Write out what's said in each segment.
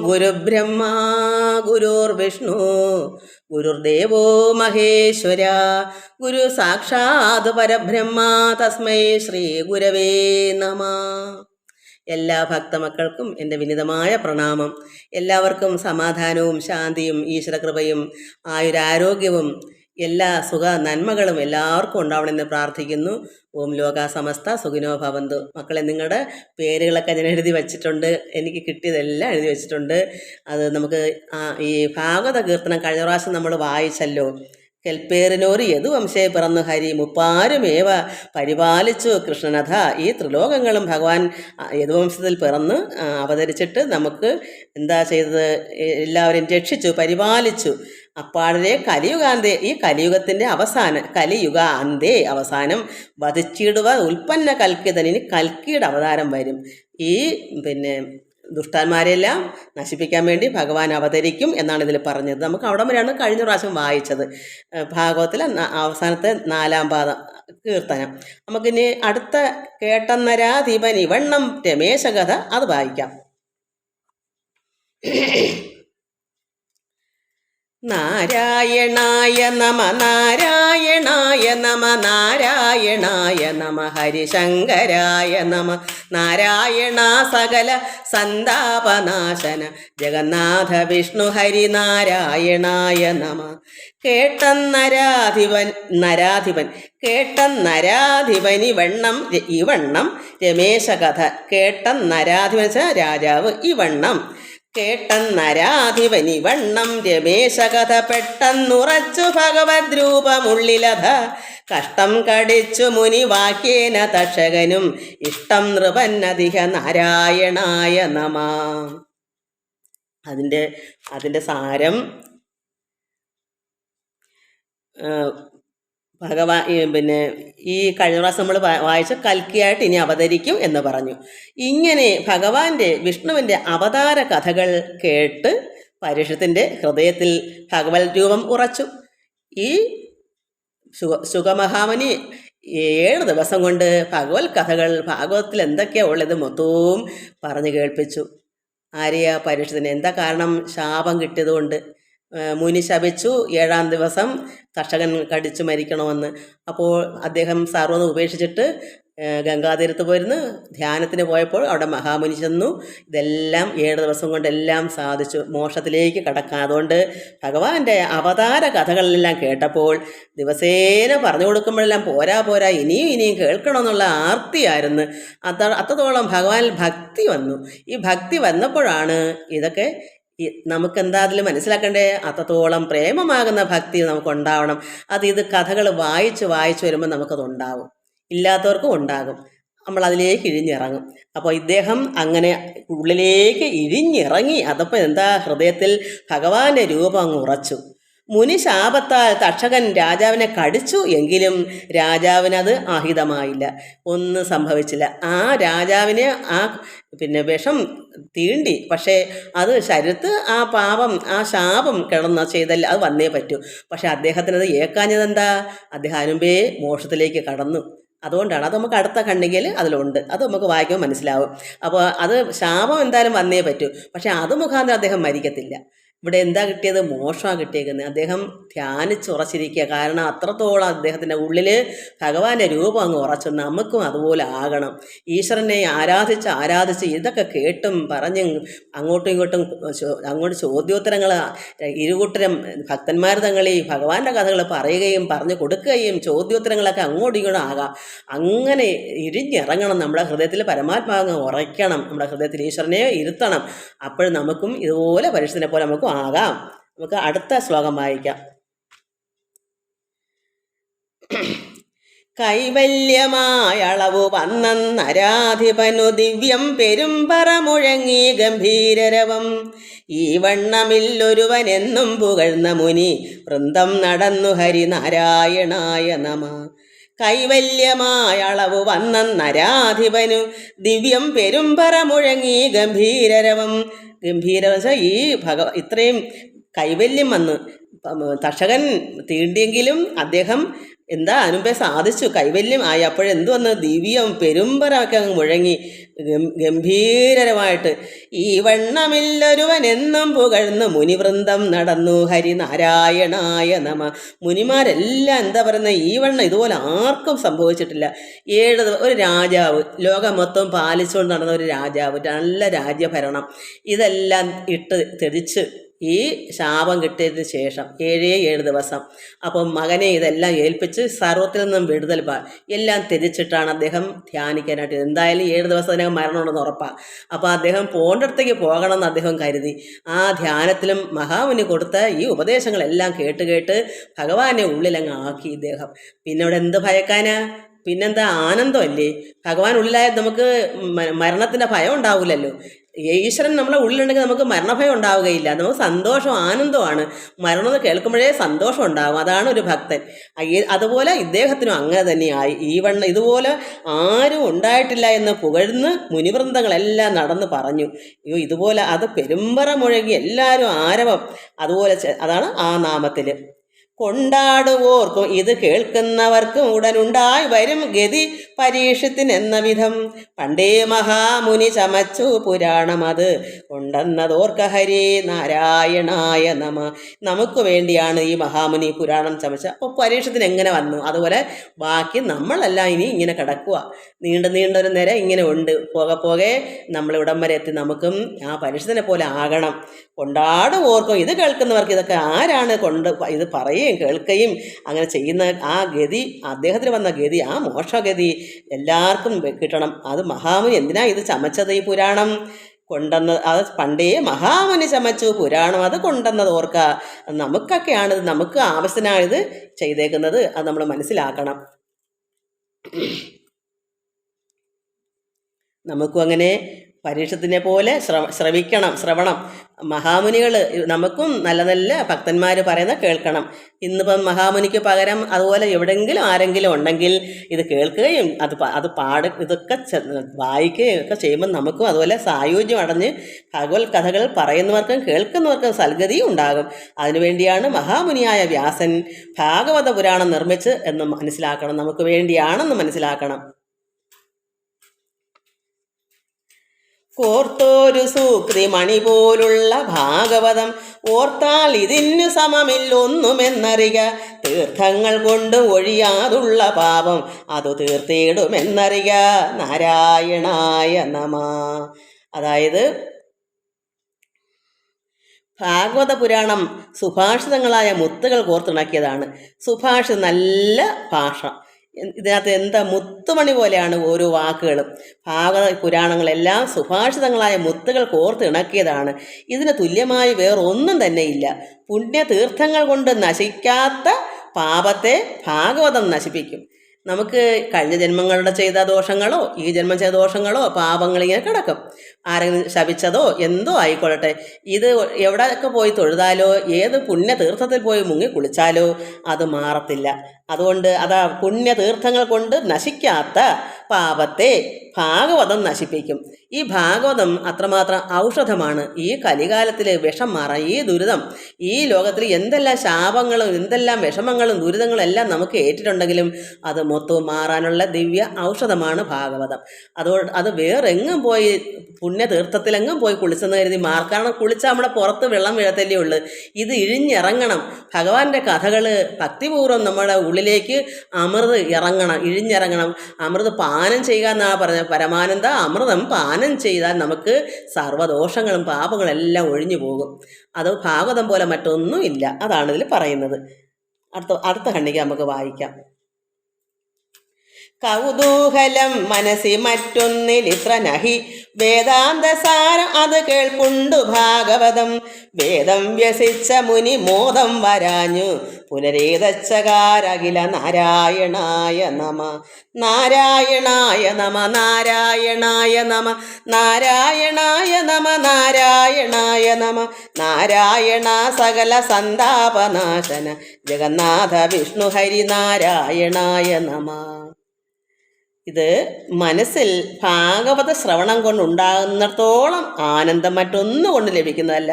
ഗുരുബ്രഹ്മ ഗുരുർവിഷ്ണു ഗുരുർദേവോ മഹേശ്വര ഗുരു സാക്ഷാത് പരബ്രഹ്മ തസ്മൈ ശ്രീ ഗുരവേ നമഃ. എല്ലാ ഭക്തമക്കൾക്കും എൻ്റെ വിനീതമായ പ്രണാമം. എല്ലാവർക്കും സമാധാനവും ശാന്തിയും ഈശ്വരകൃപയും ആയുരാരോഗ്യവും എല്ലാ സുഖ നന്മകളും എല്ലാവർക്കും ഉണ്ടാവണമെന്ന് പ്രാർത്ഥിക്കുന്നു. ഓം ലോക സമസ്ത സുഖിനോ ഭവന്തു. മക്കളെ, നിങ്ങളുടെ പേരുകളൊക്കെ ഞാൻ എഴുതി വച്ചിട്ടുണ്ട്. എനിക്ക് കിട്ടിയതെല്ലാം എഴുതി വച്ചിട്ടുണ്ട്. അത് നമുക്ക് ഈ ഭാഗവത കീർത്തനം കഴിഞ്ഞ പ്രാവശ്യം നമ്മൾ വായിച്ചല്ലോ. കെൽപ്പേറിനോര് യദുവംശേ പിറന്നു ഹരി മുപ്പാരുമേവ പരിപാലിച്ചു കൃഷ്ണനഥ. ഈ ത്രിലോകങ്ങളും ഭഗവാൻ യദുവംശത്തിൽ പിറന്ന് അവതരിച്ചിട്ട് നമുക്ക് എന്താ ചെയ്തത്? എല്ലാവരെയും രക്ഷിച്ചു, പരിപാലിച്ചു. അപ്പാടരെ കലിയുഗാന്തേ, ഈ കലിയുഗത്തിൻ്റെ അവസാനം, കലിയുഗാന്തേ അവസാനം വധിച്ചിടുക ഉൽപ്പന്ന കൽക്കിതൻ. ഇനി കൽക്കിയുടെ അവതാരം വരും. ഈ ദുഷ്ടന്മാരെല്ലാം നശിപ്പിക്കാൻ വേണ്ടി ഭഗവാൻ അവതരിക്കും എന്നാണ് ഇതിൽ പറഞ്ഞത്. നമുക്ക് അവിടെ വരെയാണ് കഴിഞ്ഞ പ്രാവശ്യം വായിച്ചത്, ഭാഗവത്തിലെ അവസാനത്തെ 4-ാം പാദം കീർത്തനം. നമുക്കിനി അടുത്ത കേട്ടന്നരാധിപൻ ഇവണ്ണം രമേശകഥ അത് വായിക്കാം. നാരായണായ നമ നാരായണായ നമ നാരായണായ നമ ഹരിശങ്കരായ നമ നാരായണ സകല സന്താപനാശന ജഗന്നാഥ വിഷ്ണു ഹരി നാരായണായ നമ. നരാധിപൻ കേട്ടന്നരാധിപൻ ഇവണ്ണം രമേശകഥ. കേട്ടന്നരാധിപൻ രാജാവ്, ഇവണ്ണം കേട്ടന്നരാധിപനി വണ്ണം രമേശകഥ. പെട്ടെന്നുറച്ചു ഭഗവത് രൂപമുള്ളിലധ കഷ്ടം കടിച്ചു മുനി വാക്യേന തക്ഷകനും ഇഷ്ടം നൃപന്നധിക നാരായണായ നമ. അതിൻ്റെ സാരം ഭഗവാൻ ഈ കഴിഞ്ഞ പ്രാവശ്യം നമ്മൾ വായിച്ച കൽക്കിയായിട്ട് ഇനി അവതരിക്കും എന്ന് പറഞ്ഞു. ഇങ്ങനെ ഭഗവാന്റെ വിഷ്ണുവിൻ്റെ അവതാര കഥകൾ കേട്ട് പരീക്ഷത്തിൻ്റെ ഹൃദയത്തിൽ ഭഗവത് രൂപം ഉറച്ചു. ഈ ശുഗമഹാമുനി 7 ദിവസം കൊണ്ട് ഭഗവത് കഥകൾ, ഭാഗവതത്തിൽ എന്തൊക്കെയാണ് ഉള്ളത് മൊത്തവും പറഞ്ഞു കേൾപ്പിച്ചു. ആരെയാ? പരീക്ഷത്തിന്. എന്താ കാരണം? ശാപം കിട്ടിയതുകൊണ്ട്. മുനി ശപിച്ചു 7-ാം ദിവസം തക്ഷകൻ കടിച്ചു മരിക്കണമെന്ന്. അപ്പോൾ അദ്ദേഹം സർവ്വം ഉപേക്ഷിച്ചിട്ട് ഗംഗാതീരത്ത് പോയിരുന്നു. ധ്യാനത്തിന് പോയപ്പോൾ അവിടെ മഹാമുനി ചെന്നു. ഇതെല്ലാം 7 ദിവസം കൊണ്ടെല്ലാം സാധിച്ചു, മോക്ഷത്തിലേക്ക് കടക്കാൻ. അതുകൊണ്ട് ഭഗവാന്റെ അവതാര കഥകളെല്ലാം കേട്ടപ്പോൾ ദിവസേന പറഞ്ഞു കൊടുക്കുമ്പോഴെല്ലാം പോരാ ഇനിയും കേൾക്കണമെന്നുള്ള ആർത്തിയായിരുന്നു. അത്രത്തോളം ഭഗവാനിൽ ഭക്തി വന്നു. ഈ ഭക്തി വന്നപ്പോഴാണ് ഇതൊക്കെ നമുക്കെന്താ അതിൽ മനസ്സിലാക്കണ്ടേ? അത്രത്തോളം പ്രേമമാകുന്ന ഭക്തി നമുക്കുണ്ടാവണം. ഇത് കഥകൾ വായിച്ച് വരുമ്പോൾ നമുക്കതുണ്ടാവും, ഇല്ലാത്തവർക്കും ഉണ്ടാകും. നമ്മൾ അതിലേക്ക് ഇഴിഞ്ഞിറങ്ങും. അപ്പോൾ ഇദ്ദേഹം അങ്ങനെ ഉള്ളിലേക്ക് ഇഴിഞ്ഞിറങ്ങി. അതപ്പോൾ എന്താ? ഹൃദയത്തിൽ ഭഗവാന്റെ രൂപം അങ്ങ് ഉറച്ചു. മുനി ശാപത്താൽ തക്ഷകൻ രാജാവിനെ കടിച്ചു. എങ്കിലും രാജാവിനത് അഹിതമായില്ല, ഒന്നും സംഭവിച്ചില്ല. ആ രാജാവിനെ വിഷം തീണ്ടി. പക്ഷേ അത് ശരീരത്ത് ആ പാപം, ആ ശാപം കിടന്ന ചെയ്തല്ല, അത് വന്നേ പറ്റൂ. പക്ഷെ അദ്ദേഹത്തിനത് ഏക്കാഞ്ഞതെന്താ? അദ്ദേഹം അതിനുമ്പേ മോക്ഷത്തിലേക്ക് കടന്നു. അതുകൊണ്ടാണ്. അത് നമുക്ക് അടുത്ത ഖണ്ഡികയിൽ അതിലുണ്ട്, അത് നമുക്ക് വായിക്കുമ്പോൾ മനസ്സിലാവും. അപ്പോൾ അത് ശാപം എന്തായാലും വന്നേ പറ്റൂ. പക്ഷെ അത് മുഖാന്തരം അദ്ദേഹം മരിക്കത്തില്ല. ഇവിടെ എന്താ കിട്ടിയത്? മോക്ഷമാണ് കിട്ടിയേക്കുന്നത്. അദ്ദേഹം ധ്യാനിച്ചുറച്ചിരിക്കുക. കാരണം അത്രത്തോളം അദ്ദേഹത്തിൻ്റെ ഉള്ളിൽ ഭഗവാന്റെ രൂപം അങ്ങ് ഉറച്ചു. നമുക്കും അതുപോലെ ആകണം. ഈശ്വരനെ ആരാധിച്ച് ഇതൊക്കെ കേട്ടും പറഞ്ഞും അങ്ങോട്ട് ചോദ്യോത്തരങ്ങൾ ഇരുകൂട്ടരും ഭക്തന്മാർ തങ്ങൾ ഈ ഭഗവാന്റെ കഥകൾ പറയുകയും പറഞ്ഞു കൊടുക്കുകയും ചോദ്യോത്തരങ്ങളൊക്കെ അങ്ങോട്ടും ഇങ്ങോട്ടും ആകാം. അങ്ങനെ ഇരിഞ്ഞിറങ്ങണം. നമ്മുടെ ഹൃദയത്തിൽ പരമാത്മാവ് ഉറയ്ക്കണം. നമ്മുടെ ഹൃദയത്തിൽ ഈശ്വരനെ ഇരുത്തണം. അപ്പോൾ നമുക്കും ഇതുപോലെ പരീക്ഷത്തിനെ പോലെ നമുക്കും ആകാം. നമുക്ക് അടുത്ത ശ്ലോകം വായിക്കാം. കൈവല്യമായ അളവു വന്നരാധിപനു ദിവ്യം പെരുമ്പറ മുഴങ്ങി ഗംഭീരരവം. ഈ വണ്ണമില്ലൊരുവനെന്നും പുകഴ്ന്ന മുനി വൃന്ദം നടന്നു ഹരിനാരായണായ നമ. കൈവല്യമായ അളവു വന്നരാധിപനു ദിവ്യം പെരുമ്പറ മുഴങ്ങി ഗംഭീരരവം. ഗംഭീരം ഈ ഇത്രയും കൈവല്യം വന്ന് തക്ഷകൻ തീണ്ടിയെങ്കിലും അദ്ദേഹം എന്താ അനുപേ സാധിച്ചു, കൈവല്യം ആയി. അപ്പോഴെന്തു വന്ന് ദിവ്യം പെരുമ്പറൊക്കെ അങ്ങ് മുഴങ്ങി ഗംഭീരമായിട്ട്. ഈ വണ്ണമില്ലൊരുവൻ എന്നും പുകഴ്ന്ന് മുനിവൃന്ദം നടന്നു ഹരിനാരായണായ നമ. മുനിമാരെല്ലാം എന്താ പറയുന്നത്, ഈ വണ്ണം ഇതുപോലെ ആർക്കും സംഭവിച്ചിട്ടില്ല. ഒരു രാജാവ്, ലോകം മൊത്തം പാലിച്ചുകൊണ്ട് നടന്ന ഒരു രാജാവ്, നല്ല രാജ്യഭരണം, ഇതെല്ലാം ഇട്ട് തെളിച്ച് ഈ ശാപം കിട്ടിയതിന് ശേഷം 7 ദിവസം അപ്പം മകനെ ഇതെല്ലാം ഏൽപ്പിച്ച് സർവ്വത്തിൽ നിന്നും വിടുതൽ എല്ലാം ത്യജിച്ചിട്ടാണ് അദ്ദേഹം ധ്യാനിക്കാനായിട്ട്. എന്തായാലും 7 ദിവസത്തിനകം മരണമുണ്ടെന്ന് ഉറപ്പാണ്. അപ്പോൾ അദ്ദേഹം പോകേണ്ടടുത്തേക്ക് പോകണമെന്ന് അദ്ദേഹം കരുതി. ആ ധ്യാനത്തിലും മഹാമുനി കൊടുത്ത ഈ ഉപദേശങ്ങളെല്ലാം കേട്ട് ഭഗവാനെ ഉള്ളിലങ്ങ് ആക്കി ഇദ്ദേഹം. പിന്നെ അവിടെ എന്ത് ഭയക്കാനാ, പിന്നെന്താ, ആനന്ദമല്ലേ. ഭഗവാൻ ഉള്ളിലായത് നമുക്ക് മരണത്തിൻ്റെ ഭയം ഉണ്ടാവില്ലല്ലോ. ഈശ്വരൻ നമ്മളെ ഉള്ളിലുണ്ടെങ്കിൽ നമുക്ക് മരണഭയം ഉണ്ടാവുകയില്ല. നമുക്ക് സന്തോഷം ആനന്ദമാണ്. മരണം കേൾക്കുമ്പോഴേ സന്തോഷം ഉണ്ടാകും. അതാണ് ഒരു ഭക്തൻ. അതുപോലെ ഇദ്ദേഹത്തിനും അങ്ങനെ തന്നെയായി. ഇതുപോലെ ആരും ഉണ്ടായിട്ടില്ല എന്ന് പുകഴ്ന്ന് മുനിവൃന്ദങ്ങളെല്ലാം നടന്ന് പറഞ്ഞു. ഇതുപോലെ അത് പെരുമ്പറ മുഴങ്ങി എല്ലാവരും ആരവം. അതുപോലെ അതാണ് ആ നാമത്തിൽ. കൊണ്ടാടുവോർക്കും ഇത് കേൾക്കുന്നവർക്കും ഉടനുണ്ടായി വരും ഗതി പരീക്ഷത്തിനെന്ന വിധം. പണ്ടേ മഹാമുനി ചമച്ചു പുരാണം അത് കൊണ്ടെന്നതോർക്ക ഹരി നാരായണായ നമ. നമുക്ക് വേണ്ടിയാണ് ഈ മഹാമുനി പുരാണം ചമച്ച. അപ്പോൾ പരീക്ഷത്തിന് എങ്ങനെ വന്നു, അതുപോലെ ബാക്കി നമ്മളെല്ലാം ഇനി ഇങ്ങനെ കിടക്കുക. നീണ്ടൊരു നിര ഇങ്ങനെ ഉണ്ട്. പോകെ നമ്മളിവിടം വരെ എത്തി നമുക്കും ആ പരീക്ഷത്തിനെ പോലെ ആകണം. കൊണ്ടാടുവോർക്കും ഇത് കേൾക്കുന്നവർക്ക് ഇതൊക്കെ ആരാണ് ഇത് പറയുകയും കേൾക്കുകയും അങ്ങനെ ചെയ്യുന്ന ആ ഗതി, അദ്ദേഹത്തിന് വന്ന ഗതി, ആ മോക്ഷഗതി എല്ലാവർക്കും കിട്ടണം. അത് മഹാമുനി എന്തിനാ ഇത് ചമച്ചത്, ഈ പുരാണം കൊണ്ടെന്ന്. അത് പണ്ടേ മഹാമുനി ചമച്ചു പുരാണം അത് കൊണ്ടെന്നത് ഓർക്ക. നമുക്കൊക്കെയാണിത്, നമുക്ക് ആവശ്യത്തിനാണിത് ചെയ്തേക്കുന്നത്. അത് നമ്മൾ മനസ്സിലാക്കണം. നമുക്കും അങ്ങനെ പരീക്ഷത്തിനെ പോലെ ശ്രവണം. മഹാമുനികൾ നമുക്കും നല്ല നല്ല ഭക്തന്മാർ പറയുന്ന കേൾക്കണം. ഇന്നിപ്പം മഹാമുനിക്ക് പകരം അതുപോലെ എവിടെയെങ്കിലും ആരെങ്കിലും ഉണ്ടെങ്കിൽ ഇത് കേൾക്കുകയും ഇതൊക്കെ വായിക്കുകയും ഒക്കെ ചെയ്യുമ്പോൾ നമുക്കും അതുപോലെ സായുജ്യം അടഞ്ഞ് ഭഗവത് കഥകൾ പറയുന്നവർക്കും കേൾക്കുന്നവർക്കും സൽഗതിയും ഉണ്ടാകും. അതിനുവേണ്ടിയാണ് മഹാമുനിയായ വ്യാസൻ ഭാഗവത പുരാണം നിർമ്മിച്ച് എന്ന് മനസ്സിലാക്കണം. നമുക്ക് വേണ്ടിയാണെന്ന് മനസ്സിലാക്കണം. കോർത്തോരു സൂക്തി മണി പോലുള്ള ഭാഗവതം ഓർത്താൽ ഇതിനു സമമില്ലൊന്നുമെന്നറിക. തീർത്ഥങ്ങൾ കൊണ്ട് ഒഴിയാതുള്ള പാപം അതു തീർത്തിടുമെന്നറിക. നാരായണായ നമ. അതായത് ഭാഗവത പുരാണം സുഭാഷിതങ്ങളായ മുത്തുകൾ കോർത്തിണക്കിയതാണ്. സുഭാഷിതം നല്ല ഭാഷ. ഇതിനകത്ത് എന്താ മുത്തുമണി പോലെയാണ് ഓരോ വാക്കുകളും. ഭാഗവത പുരാണങ്ങളെല്ലാം സുഭാഷിതങ്ങളായ മുത്തുകൾ കോർത്തിണക്കിയതാണ്. ഇതിന് തുല്യമായി വേറൊന്നും തന്നെയില്ല. പുണ്യതീർത്ഥങ്ങൾ കൊണ്ട് നശിക്കാത്ത പാപത്തെ ഭാഗവതം നശിപ്പിക്കും. നമുക്ക് കഴിഞ്ഞ ജന്മങ്ങളുടെ ചെയ്ത ദോഷങ്ങളോ ഈ ജന്മം ചെയ്ത ദോഷങ്ങളോ പാപങ്ങളിങ്ങനെ കിടക്കും. ആരെങ്കിലും ശപിച്ചതോ എന്തോ ആയിക്കൊള്ളട്ടെ, ഇത് എവിടെയൊക്കെ പോയി തൊഴുതാലോ ഏത് പുണ്യതീർത്ഥത്തിൽ പോയി മുങ്ങി കുളിച്ചാലോ അത് മാറത്തില്ല. അതുകൊണ്ട് അതാ പുണ്യതീർത്ഥങ്ങൾ കൊണ്ട് നശിക്കാത്ത പാപത്തെ ഭാഗവതം നശിപ്പിക്കും. ഈ ഭാഗവതം അത്രമാത്രം ഔഷധമാണ്. ഈ കലികാലത്തിൽ വിഷം മാറാൻ, ഈ ദുരിതം, ഈ ലോകത്തിൽ എന്തെല്ലാം ശാപങ്ങളും എന്തെല്ലാം വിഷമങ്ങളും ദുരിതങ്ങളും എല്ലാം നമുക്ക് ഏറ്റിട്ടുണ്ടെങ്കിലും അത് മൊത്തവും മാറാനുള്ള ദിവ്യ ഔഷധമാണ് ഭാഗവതം. അതുകൊണ്ട് അത് വേറെങ്ങും പോയി പുണ്യതീർത്ഥത്തിലെങ്ങും പോയി കുളിച്ചെന്ന് കരുതി കാരണം കുളിച്ചാൽ നമ്മുടെ പുറത്ത് വെള്ളം വീഴത്തല്ലേ ഉള്ളൂ. ഇത് ഇഴിഞ്ഞിറങ്ങണം. ഭഗവാന്റെ കഥകൾ ഭക്തിപൂർവ്വം നമ്മുടെ ഉള്ളിലേക്ക് ഇഴിഞ്ഞിറങ്ങണം. അമൃത് പാനം ചെയ്യുക എന്നാണ് പറഞ്ഞത്. പരമാനന്ദ അമൃതം പാനം ചെയ്താൽ നമുക്ക് സർവ്വദോഷങ്ങളും പാപങ്ങളും എല്ലാം ഒഴിഞ്ഞു പോകും. അത് ഭാഗവതം പോലെ മറ്റൊന്നും ഇല്ല. അതാണ് ഇതിൽ പറയുന്നത്. അടുത്ത ഖണ്ഡിക നമുക്ക് വായിക്കാം. കൗതൂഹലം മനസ്സി മറ്റൊന്നിലിത്ര നഹി വേദാന്തസാരം അത് കേൾപ്പുണ്ടു ഭാഗവതം. വേദം വ്യസിച്ച മുനി മോദം വരാഞ്ഞു പുനരേതച്ചകാരകില. നാരായണായ നമ. നാരായണായ നമ. നാരായണായ നമ. നാരായണായ നമ. നാരായണായ നമ. നാരായണ സകല സന്താപനാശന ജഗന്നാഥ വിഷ്ണു ഹരി. നാരായണായ നമ. ഇത് മനസ്സിൽ ഭാഗവത ശ്രവണം കൊണ്ടുണ്ടാകുന്നിടത്തോളം ആനന്ദം മറ്റൊന്നും കൊണ്ട് ലഭിക്കുന്നതല്ല.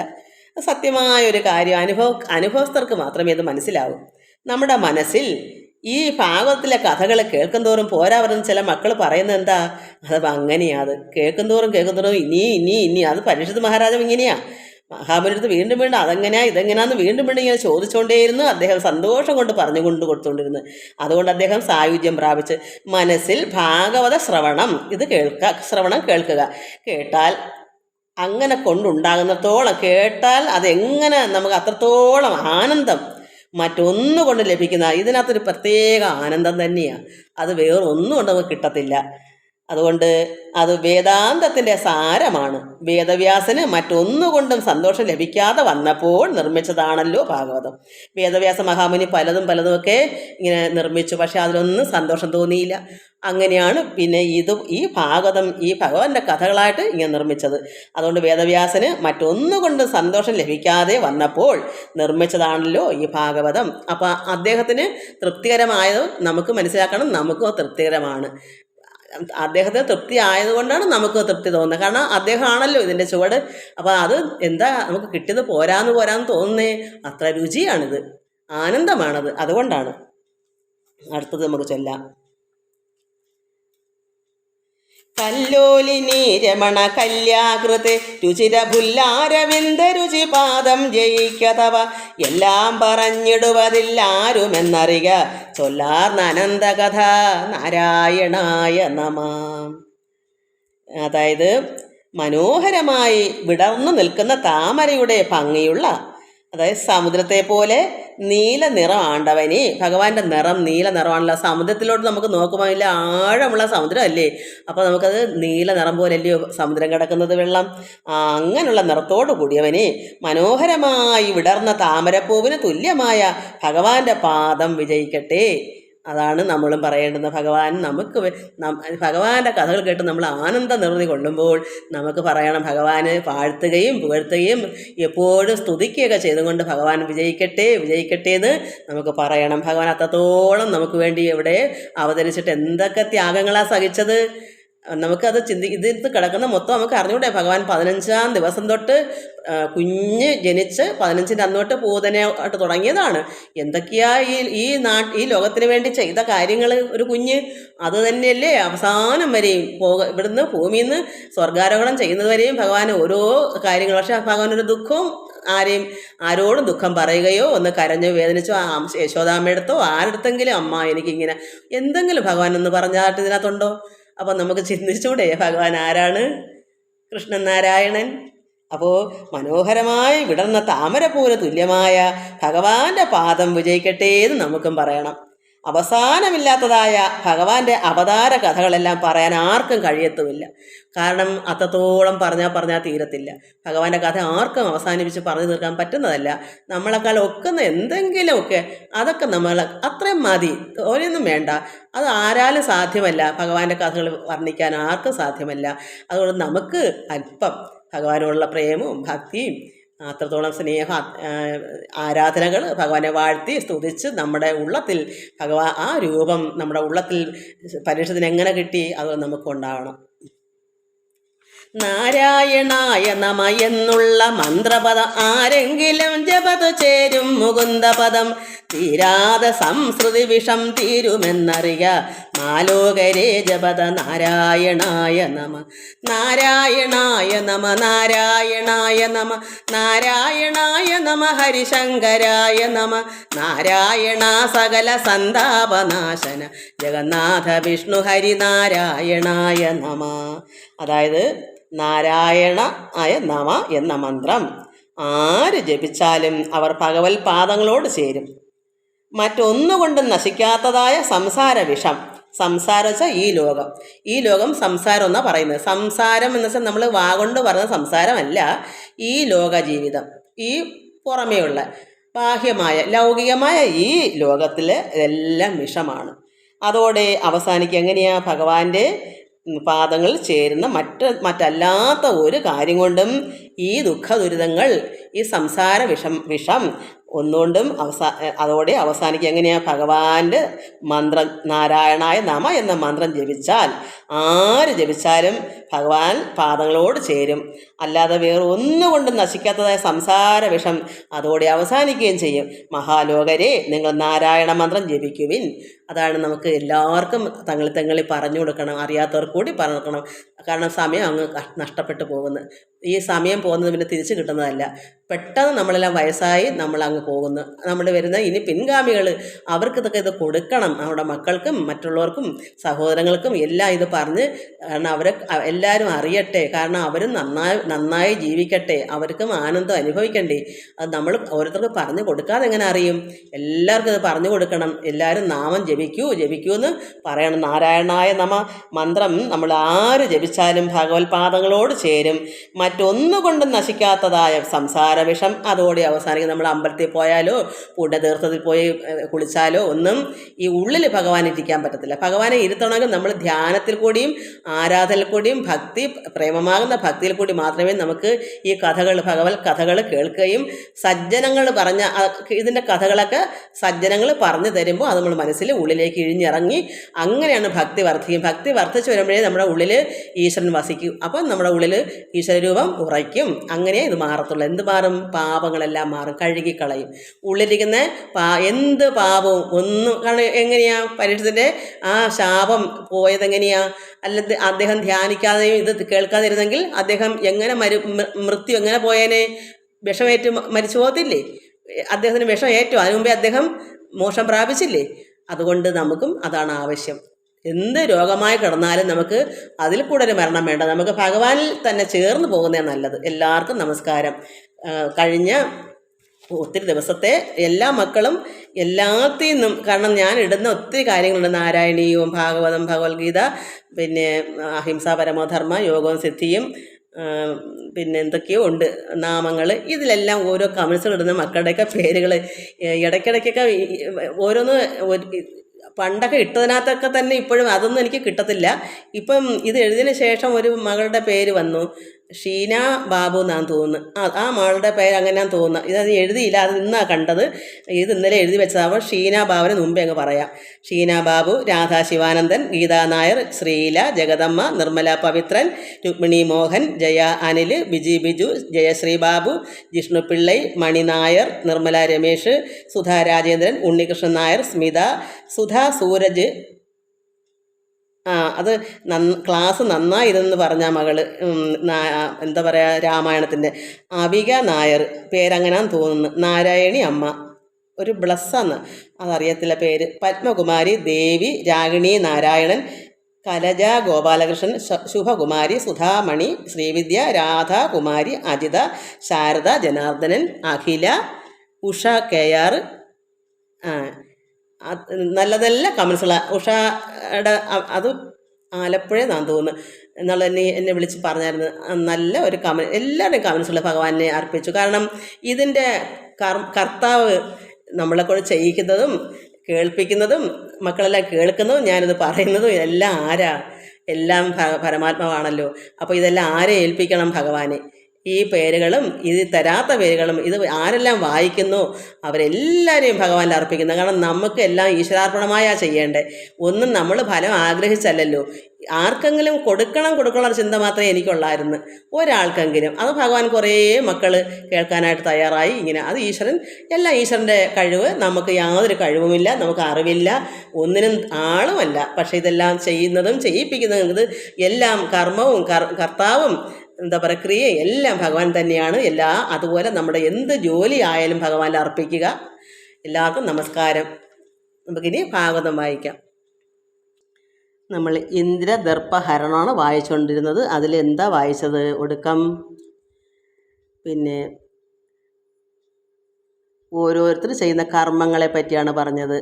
സത്യമായൊരു കാര്യം അനുഭവസ്ഥർക്ക് മാത്രമേ ഇത് മനസ്സിലാവൂ. നമ്മുടെ മനസ്സിൽ ഈ ഭാഗവത്തിലെ കഥകൾ കേൾക്കുന്തോറും പോരാ പറയുന്ന ചില മക്കൾ പറയുന്നത് എന്താ, അത് അങ്ങനെയാ, അത് കേൾക്കുന്തോറും ഇനി അത് പരീക്ഷിത് മഹാരാജാവ് ഇങ്ങനെയാ മഹാബലിയുടെ വീണ്ടും വീണ്ടും അതെങ്ങനെയാ ഇതെങ്ങനെയാന്ന് വീണ്ടും വീണ്ടും ഇങ്ങനെ ചോദിച്ചുകൊണ്ടേയിരുന്നു. അദ്ദേഹം സന്തോഷം കൊണ്ട് പറഞ്ഞുകൊണ്ട് കൊടുത്തുകൊണ്ടിരുന്നു. അതുകൊണ്ട് അദ്ദേഹം സായുജ്യം പ്രാപിച്ച് മനസ്സിൽ ഭാഗവത ശ്രവണം ഇത് ശ്രവണം കേൾക്കുക, കേട്ടാൽ അങ്ങനെ കൊണ്ടുണ്ടാകുന്നത്തോളം കേട്ടാൽ അതെങ്ങനെ നമുക്ക് അത്രത്തോളം ആനന്ദം മറ്റൊന്നുകൊണ്ട് ലഭിക്കുന്ന ഇതിനകത്തൊരു പ്രത്യേക ആനന്ദം തന്നെയാണ്. അത് വേറൊന്നും കൊണ്ട് നമുക്ക് കിട്ടത്തില്ല. അതുകൊണ്ട് അത് വേദാന്തത്തിൻ്റെ സാരമാണ്. വേദവ്യാസന് മറ്റൊന്നുകൊണ്ടും സന്തോഷം ലഭിക്കാതെ വന്നപ്പോൾ നിർമ്മിച്ചതാണല്ലോ ഭാഗവതം. വേദവ്യാസ മഹാമുനി പലതുമൊക്കെ ഇങ്ങനെ നിർമ്മിച്ചു, പക്ഷെ അതിലൊന്നും സന്തോഷം തോന്നിയില്ല. അങ്ങനെയാണ് പിന്നെ ഈ ഭാഗവതം ഈ ഭഗവാന്റെ കഥകളായിട്ട് ഇങ്ങനെ നിർമ്മിച്ചത്. അതുകൊണ്ട് വേദവ്യാസന് മറ്റൊന്നുകൊണ്ടും സന്തോഷം ലഭിക്കാതെ വന്നപ്പോൾ നിർമ്മിച്ചതാണല്ലോ ഈ ഭാഗവതം. അപ്പം അദ്ദേഹത്തിന് തൃപ്തികരമായത് നമുക്ക് മനസ്സിലാക്കണം, നമുക്കും തൃപ്തികരമാണ്. അദ്ദേഹത്തിന് തൃപ്തി ആയതുകൊണ്ടാണ് നമുക്ക് തൃപ്തി തോന്നുന്നത്. കാരണം അദ്ദേഹമാണല്ലോ ഇതിൻ്റെ ചുവട്. അപ്പോൾ അത് എന്താ നമുക്ക് കിട്ടിയത് പോരാന്ന് തോന്നുന്നേ, അത്ര രുചിയാണിത്, ആനന്ദമാണത്. അതുകൊണ്ടാണ്. അടുത്തത് നമുക്ക് ചൊല്ലാം. കല്ലോലിനി രമണ കല്യാകൃത് രുചിരഭുല്ലാരവിന്ദ രുചിപാദം ജയിക്കതവ എല്ലാം പറഞ്ഞിടുവതില്ലാരുമെന്നറിക ചൊല്ലാർന്നനന്തകഥ നാരായണായ നമഃ. അതായത് മനോഹരമായി വിടർന്നു നിൽക്കുന്ന താമരയുടെ ഭംഗിയുള്ള, അതായത് സമുദ്രത്തെ പോലെ നീല നിറം ആണ്ടവനെ, ഭഗവാന്റെ നിറം നീല നിറമാണല്ലോ. സമുദ്രത്തിലോട്ട് നമുക്ക് നോക്കുമ്പോൾ ഇല്ല ആഴമുള്ള സമുദ്രം അല്ലേ, അപ്പോൾ നമുക്കത് നീല നിറം പോലെ അല്ലയോ സമുദ്രം കിടക്കുന്നത്, വെള്ളം. അങ്ങനെയുള്ള നിറത്തോടു കൂടിയവനെ മനോഹരമായി വിടർന്ന താമരപ്പൂവിന് തുല്യമായ ഭഗവാന്റെ പാദം വിജയിക്കട്ടെ. അതാണ് നമ്മളും പറയേണ്ടുന്നത്. ഭഗവാന്റെ കഥകൾ കേട്ട് നമ്മൾ ആനന്ദ നിർവൃതി കൊള്ളുമ്പോൾ നമുക്ക് പറയണം, ഭഗവാന് വാഴ്ത്തുകയും പുകഴ്ത്തുകയും എപ്പോഴും സ്തുതിക്കുകയൊക്കെ ചെയ്തുകൊണ്ട് ഭഗവാൻ വിജയിക്കട്ടെ എന്ന് നമുക്ക് പറയണം. ഭഗവാൻ അത്രത്തോളം നമുക്ക് വേണ്ടി ഇവിടെ അവതരിച്ചിട്ട് എന്തൊക്കെ ത്യാഗങ്ങളാണ് സഹിച്ചത്. നമുക്കത് ഇതിൽ കിടക്കുന്ന മൊത്തം നമുക്ക് അറിഞ്ഞൂടെ. ഭഗവാൻ 15-ാം ദിവസം തൊട്ട് കുഞ്ഞ് ജനിച്ച് 15-ൻ്റെ അന്ന് തൊട്ട് പൂതനയായിട്ട് തുടങ്ങിയതാണ്. എന്തൊക്കെയാ ഈ ലോകത്തിന് വേണ്ടി ചെയ്ത കാര്യങ്ങൾ ഒരു കുഞ്ഞ്. അത് തന്നെയല്ലേ അവസാനം വരെയും ഇവിടുന്ന് ഭൂമിയിൽ നിന്ന് സ്വർഗാരോഹണം ചെയ്യുന്നത് വരെയും ഭഗവാൻ ഓരോ കാര്യങ്ങൾ. പക്ഷേ ഭഗവാനൊരു ദുഃഖവും ആരോടും ദുഃഖം പറയുകയോ ഒന്ന് കരഞ്ഞോ വേദനിച്ചോ യശോദാമ്മയെടുത്തോ ആരെടുത്തെങ്കിലും അമ്മ എനിക്കിങ്ങനെ എന്തെങ്കിലും ഭഗവാൻ ഒന്ന് പറഞ്ഞാട്ട് ഇതിനകത്തുണ്ടോ? അപ്പം നമുക്ക് ചിന്തിച്ചൂടെ ഭഗവാൻ ആരാണ്? കൃഷ്ണൻ നാരായണൻ. അപ്പോൾ മനോഹരമായി വിടർന്ന താമരപ്പൂവിന് തുല്യമായ ഭഗവാന്റെ പാദം വിജയിക്കട്ടെ എന്ന് നമുക്കും പറയണം. അവസാനമില്ലാത്തതായ ഭഗവാന്റെ അവതാര കഥകളെല്ലാം പറയാൻ ആർക്കും കഴിയത്തുമില്ല. കാരണം അത്രത്തോളം പറഞ്ഞാൽ തീരത്തില്ല. ഭഗവാന്റെ കഥ ആർക്കും അവസാനിപ്പിച്ച് പറഞ്ഞു തീർക്കാൻ പറ്റുന്നതല്ല. നമ്മളെക്കാൾ ഒക്കുന്ന എന്തെങ്കിലുമൊക്കെ അതൊക്കെ നമ്മൾ അത്രയും മതി, ഓരോന്നും വേണ്ട. അത് ആരാലും സാധ്യമല്ല. ഭഗവാന്റെ കഥകൾ വർണ്ണിക്കാൻ ആർക്കും സാധ്യമല്ല. അതുകൊണ്ട് നമുക്ക് അല്പം ഭഗവാനോടുള്ള പ്രേമവും ഭക്തിയും അത്രത്തോളം സ്നേഹ ആരാധനകൾ ഭഗവാനെ വാഴ്ത്തി സ്തുതിച്ച് നമ്മുടെ ഉള്ളത്തിൽ ആ രൂപം നമ്മുടെ ഉള്ളത്തിൽ പരീക്ഷത്തിന് എങ്ങനെ കിട്ടി അത് നമുക്കുണ്ടാവണം. നാരായണായ നമ എന്നുള്ള മന്ത്രപദം ആരെങ്കിലും ജപതു ചേരും മുകുന്ദപദം തീരാതെ സംസ്കൃതി വിഷം തീരുമെന്നറിയ മാലോകരേ ജപത നാരായണായ നമ നാരായണായ നമ നാരായണായ നമ നാരായണായ നമ ഹരിശങ്കരായ നമ നാരായണ സകല സന്താപനാശന ജഗന്നാഥ വിഷ്ണു ഹരിനാരായണായ നമ. അതായത് നാരായണായ നമ എന്ന മന്ത്രം ആര് ജപിച്ചാലും അവർ ഭഗവത് പാദങ്ങളോട് ചേരും. മറ്റൊന്നുകൊണ്ടും നശിക്കാത്തതായ സംസാര വിഷം. സംസാരം വെച്ചാൽ ഈ ലോകം സംസാരം എന്നാണ് പറയുന്നത്. സംസാരം എന്ന് വെച്ചാൽ നമ്മൾ വാഗൊണ്ട് പറയുന്ന സംസാരമല്ല. ഈ ലോക ജീവിതം, ഈ പുറമേയുള്ള ബാഹ്യമായ ലൗകികമായ ഈ ലോകത്തിൽ ഇതെല്ലാം വിഷമാണ്. അതോടെ അവസാനിക്കുക എങ്ങനെയാ? ഭഗവാന്റെ പാദങ്ങളിൽ ചേരുന്ന മറ്റല്ലാത്ത ഒരു കാര്യം കൊണ്ടും ഈ ദുഃഖ ദുരിതങ്ങൾ ഈ സംസാര വിഷം ഒന്നുകൊണ്ടും അതോടെ അവസാനിക്കുക. എങ്ങനെയാണ്? ഭഗവാന്റെ മന്ത്രം നാരായണായ നമ എന്ന മന്ത്രം ജപിച്ചാൽ ആര് ജപിച്ചാലും ഭഗവാൻ പാദങ്ങളോട് ചേരും. അല്ലാതെ വേറെ ഒന്നുകൊണ്ടും നശിക്കാത്തതായ സംസാര വിഷം അതോടെ അവസാനിക്കുകയും ചെയ്യും. മഹാലോകരെ, നിങ്ങൾ നാരായണ മന്ത്രം ജപിക്കുവിൻ. അതാണ് നമുക്ക് എല്ലാവർക്കും തങ്ങളിൽ പറഞ്ഞു കൊടുക്കണം, അറിയാത്തവർക്ക് കൂടി പറഞ്ഞു കൊടുക്കണം. കാരണം സമയം അങ്ങ് നഷ്ടപ്പെട്ടു പോകുന്നു. ഈ സമയം പോകുന്നത് പിന്നെ തിരിച്ചു കിട്ടുന്നതല്ല. പെട്ടെന്ന് നമ്മളെല്ലാം വയസ്സായി നമ്മളങ്ങ് പോകുന്നു. നമ്മൾ വരുന്ന ഇനി പിൻഗാമികൾ അവർക്കിതൊക്കെ ഇത് കൊടുക്കണം. നമ്മുടെ മക്കൾക്കും മറ്റുള്ളവർക്കും സഹോദരങ്ങൾക്കും എല്ലാം ഇത് പറഞ്ഞ്, കാരണം എല്ലാവരും അറിയട്ടെ. കാരണം അവരും നന്നായി ജീവിക്കട്ടെ, അവർക്കും ആനന്ദം അനുഭവിക്കണ്ടേ. അത് നമ്മൾ ഓരോരുത്തർക്ക് പറഞ്ഞു കൊടുക്കാതെ എങ്ങനെ അറിയും? എല്ലാവർക്കും ഇത് പറഞ്ഞു കൊടുക്കണം. എല്ലാവരും നാമം ജപിക്കൂ എന്ന് പറയണം. നാരായണായ നമ മന്ത്രം നമ്മൾ ആര് ജപിച്ചാലും ഭഗവത്പാദങ്ങളോട് ചേരും. മറ്റൊന്നുകൊണ്ടും നശിക്കാത്തതായ സംസാര വിഷം അതോടെ അവസാനിക്കും. നമ്മൾ അമ്പലത്തിൽ പോയാലോ പുണ്യതീർത്ഥത്തിൽ പോയി കുളിച്ചാലോ ഒന്നും ഈ ഉള്ളിൽ ഭഗവാനെ ഇരിക്കാൻ പറ്റത്തില്ല. ഭഗവാനെ ഇരുത്തണമെങ്കിൽ നമ്മൾ ധ്യാനത്തിൽ കൂടിയും ആരാധനയിൽ കൂടിയും പ്രേമമാകുന്ന ഭക്തിയിൽ കൂടി മാത്രമേ നമുക്ക് ഈ ഭഗവത് കഥകൾ കേൾക്കുകയും സജ്ജനങ്ങൾ പറഞ്ഞ ഇതിൻ്റെ കഥകളൊക്കെ സജ്ജനങ്ങൾ പറഞ്ഞു തരുമ്പോൾ അത് നമ്മൾ മനസ്സിൽ ഉള്ളിലേക്ക് ഇഴിഞ്ഞിറങ്ങി അങ്ങനെയാണ് ഭക്തി വർദ്ധിക്കും. ഭക്തി വർദ്ധിച്ചു വരുമ്പോഴേ നമ്മുടെ ഉള്ളിൽ ഈശ്വരൻ വസിക്കും. അപ്പം നമ്മുടെ ഉള്ളിൽ ഈശ്വരരൂപം ഉറയ്ക്കും. അങ്ങനെ ഇത് മാറത്തുള്ളൂ. എന്ത് മാറും? പാപങ്ങളെല്ലാം മാറും, കഴുകിക്കളയും. ഉള്ളിലിരിക്കുന്ന എന്ത് പാപവും ഒന്നും. കാരണം എങ്ങനെയാ പരീക്ഷത്തിൻ്റെ ആ ശാപം പോയതെങ്ങനെയാ? അല്ലെങ്കിൽ അദ്ദേഹം ധ്യാനിക്കാതെയും ഇത് കേൾക്കാതിരുന്നെങ്കിൽ അദ്ദേഹം എങ്ങനെ മൃത്യു എങ്ങനെ പോയേനെ? വിഷമേറ്റ് മരിച്ചു പോകത്തില്ലേ? അദ്ദേഹത്തിന് വിഷം ഏറ്റു, അതിനു മുമ്പേ അദ്ദേഹം മോക്ഷം പ്രാപിച്ചില്ലേ? അതുകൊണ്ട് നമുക്കും അതാണ് ആവശ്യം. എന്ത് രോഗമായി കിടന്നാലും നമുക്ക് അതിൽ കൂടെ ഒരു മരണം വേണ്ട. നമുക്ക് ഭഗവാനിൽ തന്നെ ചേർന്ന് പോകുന്നതാണ് നല്ലത്. എല്ലാവർക്കും നമസ്കാരം. കഴിഞ്ഞ ഒത്തിരി ദിവസത്തെ എല്ലാ മക്കളും എല്ലാത്തിൽ നിന്നും, കാരണം ഞാൻ ഇടുന്ന ഒത്തിരി കാര്യങ്ങളുണ്ട്. നാരായണീയവും ഭാഗവതം, ഭഗവത്ഗീത, പിന്നെ അഹിംസ പരമോധർമ്മ, യോഗവും സിദ്ധിയും, പിന്നെ എന്തൊക്കെയോ ഉണ്ട് നാമങ്ങൾ. ഇതിലെല്ലാം ഓരോ കമൻസുകൾ ഇടുന്ന മക്കളുടെയൊക്കെ പേരുകൾ ഇടയ്ക്കിടയ്ക്കൊക്കെ ഓരോന്ന് പണ്ടൊക്കെ ഇട്ടതിനകത്തൊക്കെ തന്നെ ഇപ്പോഴും അതൊന്നും എനിക്ക് കിട്ടത്തില്ല. ഇപ്പം ഇത് എഴുതിയതിന് ശേഷം ഒരു മകളുടെ പേര് വന്നു, ഷീന ബാബു എന്നാണ് തോന്നുന്നു. ആ മകളുടെ പേര് അങ്ങനെയാന്ന് തോന്നുന്നത്. ഇതത് എഴുതിയില്ല, അത് ഇന്നാണ് കണ്ടത്. ഇത് ഇന്നലെ എഴുതി വെച്ചതാണ്. അപ്പോൾ ഷീന ബാബുവിന് മുമ്പേ അങ്ങ് പറയാം. ഷീന ബാബു, രാധാ ശിവാനന്ദൻ, ഗീതാ നായർ, ശ്രീല, ജഗദമ്മ, നിർമ്മല പവിത്രൻ, രുക്മിണി മോഹൻ, ജയ അനിൽ, ബിജു, ജയശ്രീ ബാബു, ജിഷ്ണു പിള്ളൈ, മണി നായർ, നിർമ്മല രമേഷ്, സുധാ രാജേന്ദ്രൻ, ഉണ്ണികൃഷ്ണൻ നായർ, സ്മിത, സുധാ സൂരജ്. അത് ക്ലാസ് നന്നായിരുന്നെന്ന് പറഞ്ഞ മകള്, എന്താ പറയുക, രാമായണത്തിൻ്റെ അബിക നായർ പേരങ്ങനാന്ന് തോന്നുന്നു. നാരായണി അമ്മ, ഒരു ബ്ലസ്സാന്ന്, അതറിയത്തില്ല പേര്. പത്മകുമാരി, ദേവി, രാഗിണി നാരായണൻ, കലജ ഗോപാലകൃഷ്ണൻ, ശുഭകുമാരി, സുധാമണി, ശ്രീവിദ്യ, രാധാകുമാരി, അജിത, ശാരദ, ജനാർദ്ദനൻ, അഖില, ഉഷ KR. നല്ല നല്ല കമൻസുകളാണ്. ഉഷയുടെ അത് ആലപ്പുഴയെന്നാന്ന് തോന്നുന്നു എന്നുള്ള എന്നെ വിളിച്ച് പറഞ്ഞായിരുന്നു. നല്ല ഒരു എല്ലാവരുടെയും കമൻസുകൾ ഭഗവാനെ അർപ്പിച്ചു. കാരണം ഇതിൻ്റെ കർത്താവ് നമ്മളെക്കൊണ്ട് ചെയ്യിക്കുന്നതും കേൾപ്പിക്കുന്നതും മക്കളെല്ലാം കേൾക്കുന്നതും ഞാനിത് പറയുന്നതും എല്ലാം എല്ലാം പരമാത്മാവാണല്ലോ. അപ്പോൾ ഇതെല്ലാം ആരെ ഏൽപ്പിക്കണം? ഭഗവാനെ. ഈ പേരുകളും ഇത് തരാത്ത പേരുകളും ഇത് ആരെല്ലാം വായിക്കുന്നു അവരെല്ലാവരെയും ഭഗവാനിൽ അർപ്പിക്കുന്നു. കാരണം നമുക്ക് എല്ലാം ഈശ്വരാർപ്പണമായാണ് ചെയ്യേണ്ടത്. ഒന്നും നമ്മൾ ഫലം ആഗ്രഹിച്ചല്ലല്ലോ. ആർക്കെങ്കിലും കൊടുക്കണം ചിന്ത മാത്രമേ എനിക്കുള്ളായിരുന്നു, ഒരാൾക്കെങ്കിലും. അത് ഭഗവാൻ കുറേ മക്കൾ കേൾക്കാനായിട്ട് തയ്യാറായി. ഇങ്ങനെ അത് എല്ലാം ഈശ്വരൻ്റെ കഴിവ്. നമുക്ക് യാതൊരു കഴിവുമില്ല, നമുക്ക് അറിവില്ല, ഒന്നിനും ആളുമല്ല. പക്ഷേ ഇതെല്ലാം ചെയ്യുന്നതും ചെയ്യിപ്പിക്കുന്നതും ഇത് എല്ലാം കർമ്മവും കർത്താവും എന്താ പറയുക ക്രിയയും എല്ലാം ഭഗവാൻ തന്നെയാണ്. അതുപോലെ നമ്മുടെ എന്ത് ജോലി ആയാലും ഭഗവാനിൽ അർപ്പിക്കുക. എല്ലാവർക്കും നമസ്കാരം. നമുക്കിനി ഭാഗവതം വായിക്കാം. നമ്മൾ ഇന്ദ്രദർപ്പഹരണമാണ് വായിച്ചുകൊണ്ടിരുന്നത്. അതിലെന്താ വായിച്ചത്? ഒടുക്കം പിന്നെ ഓരോരുത്തർ ചെയ്യുന്ന കർമ്മങ്ങളെ പറ്റിയാണ് പറഞ്ഞത്.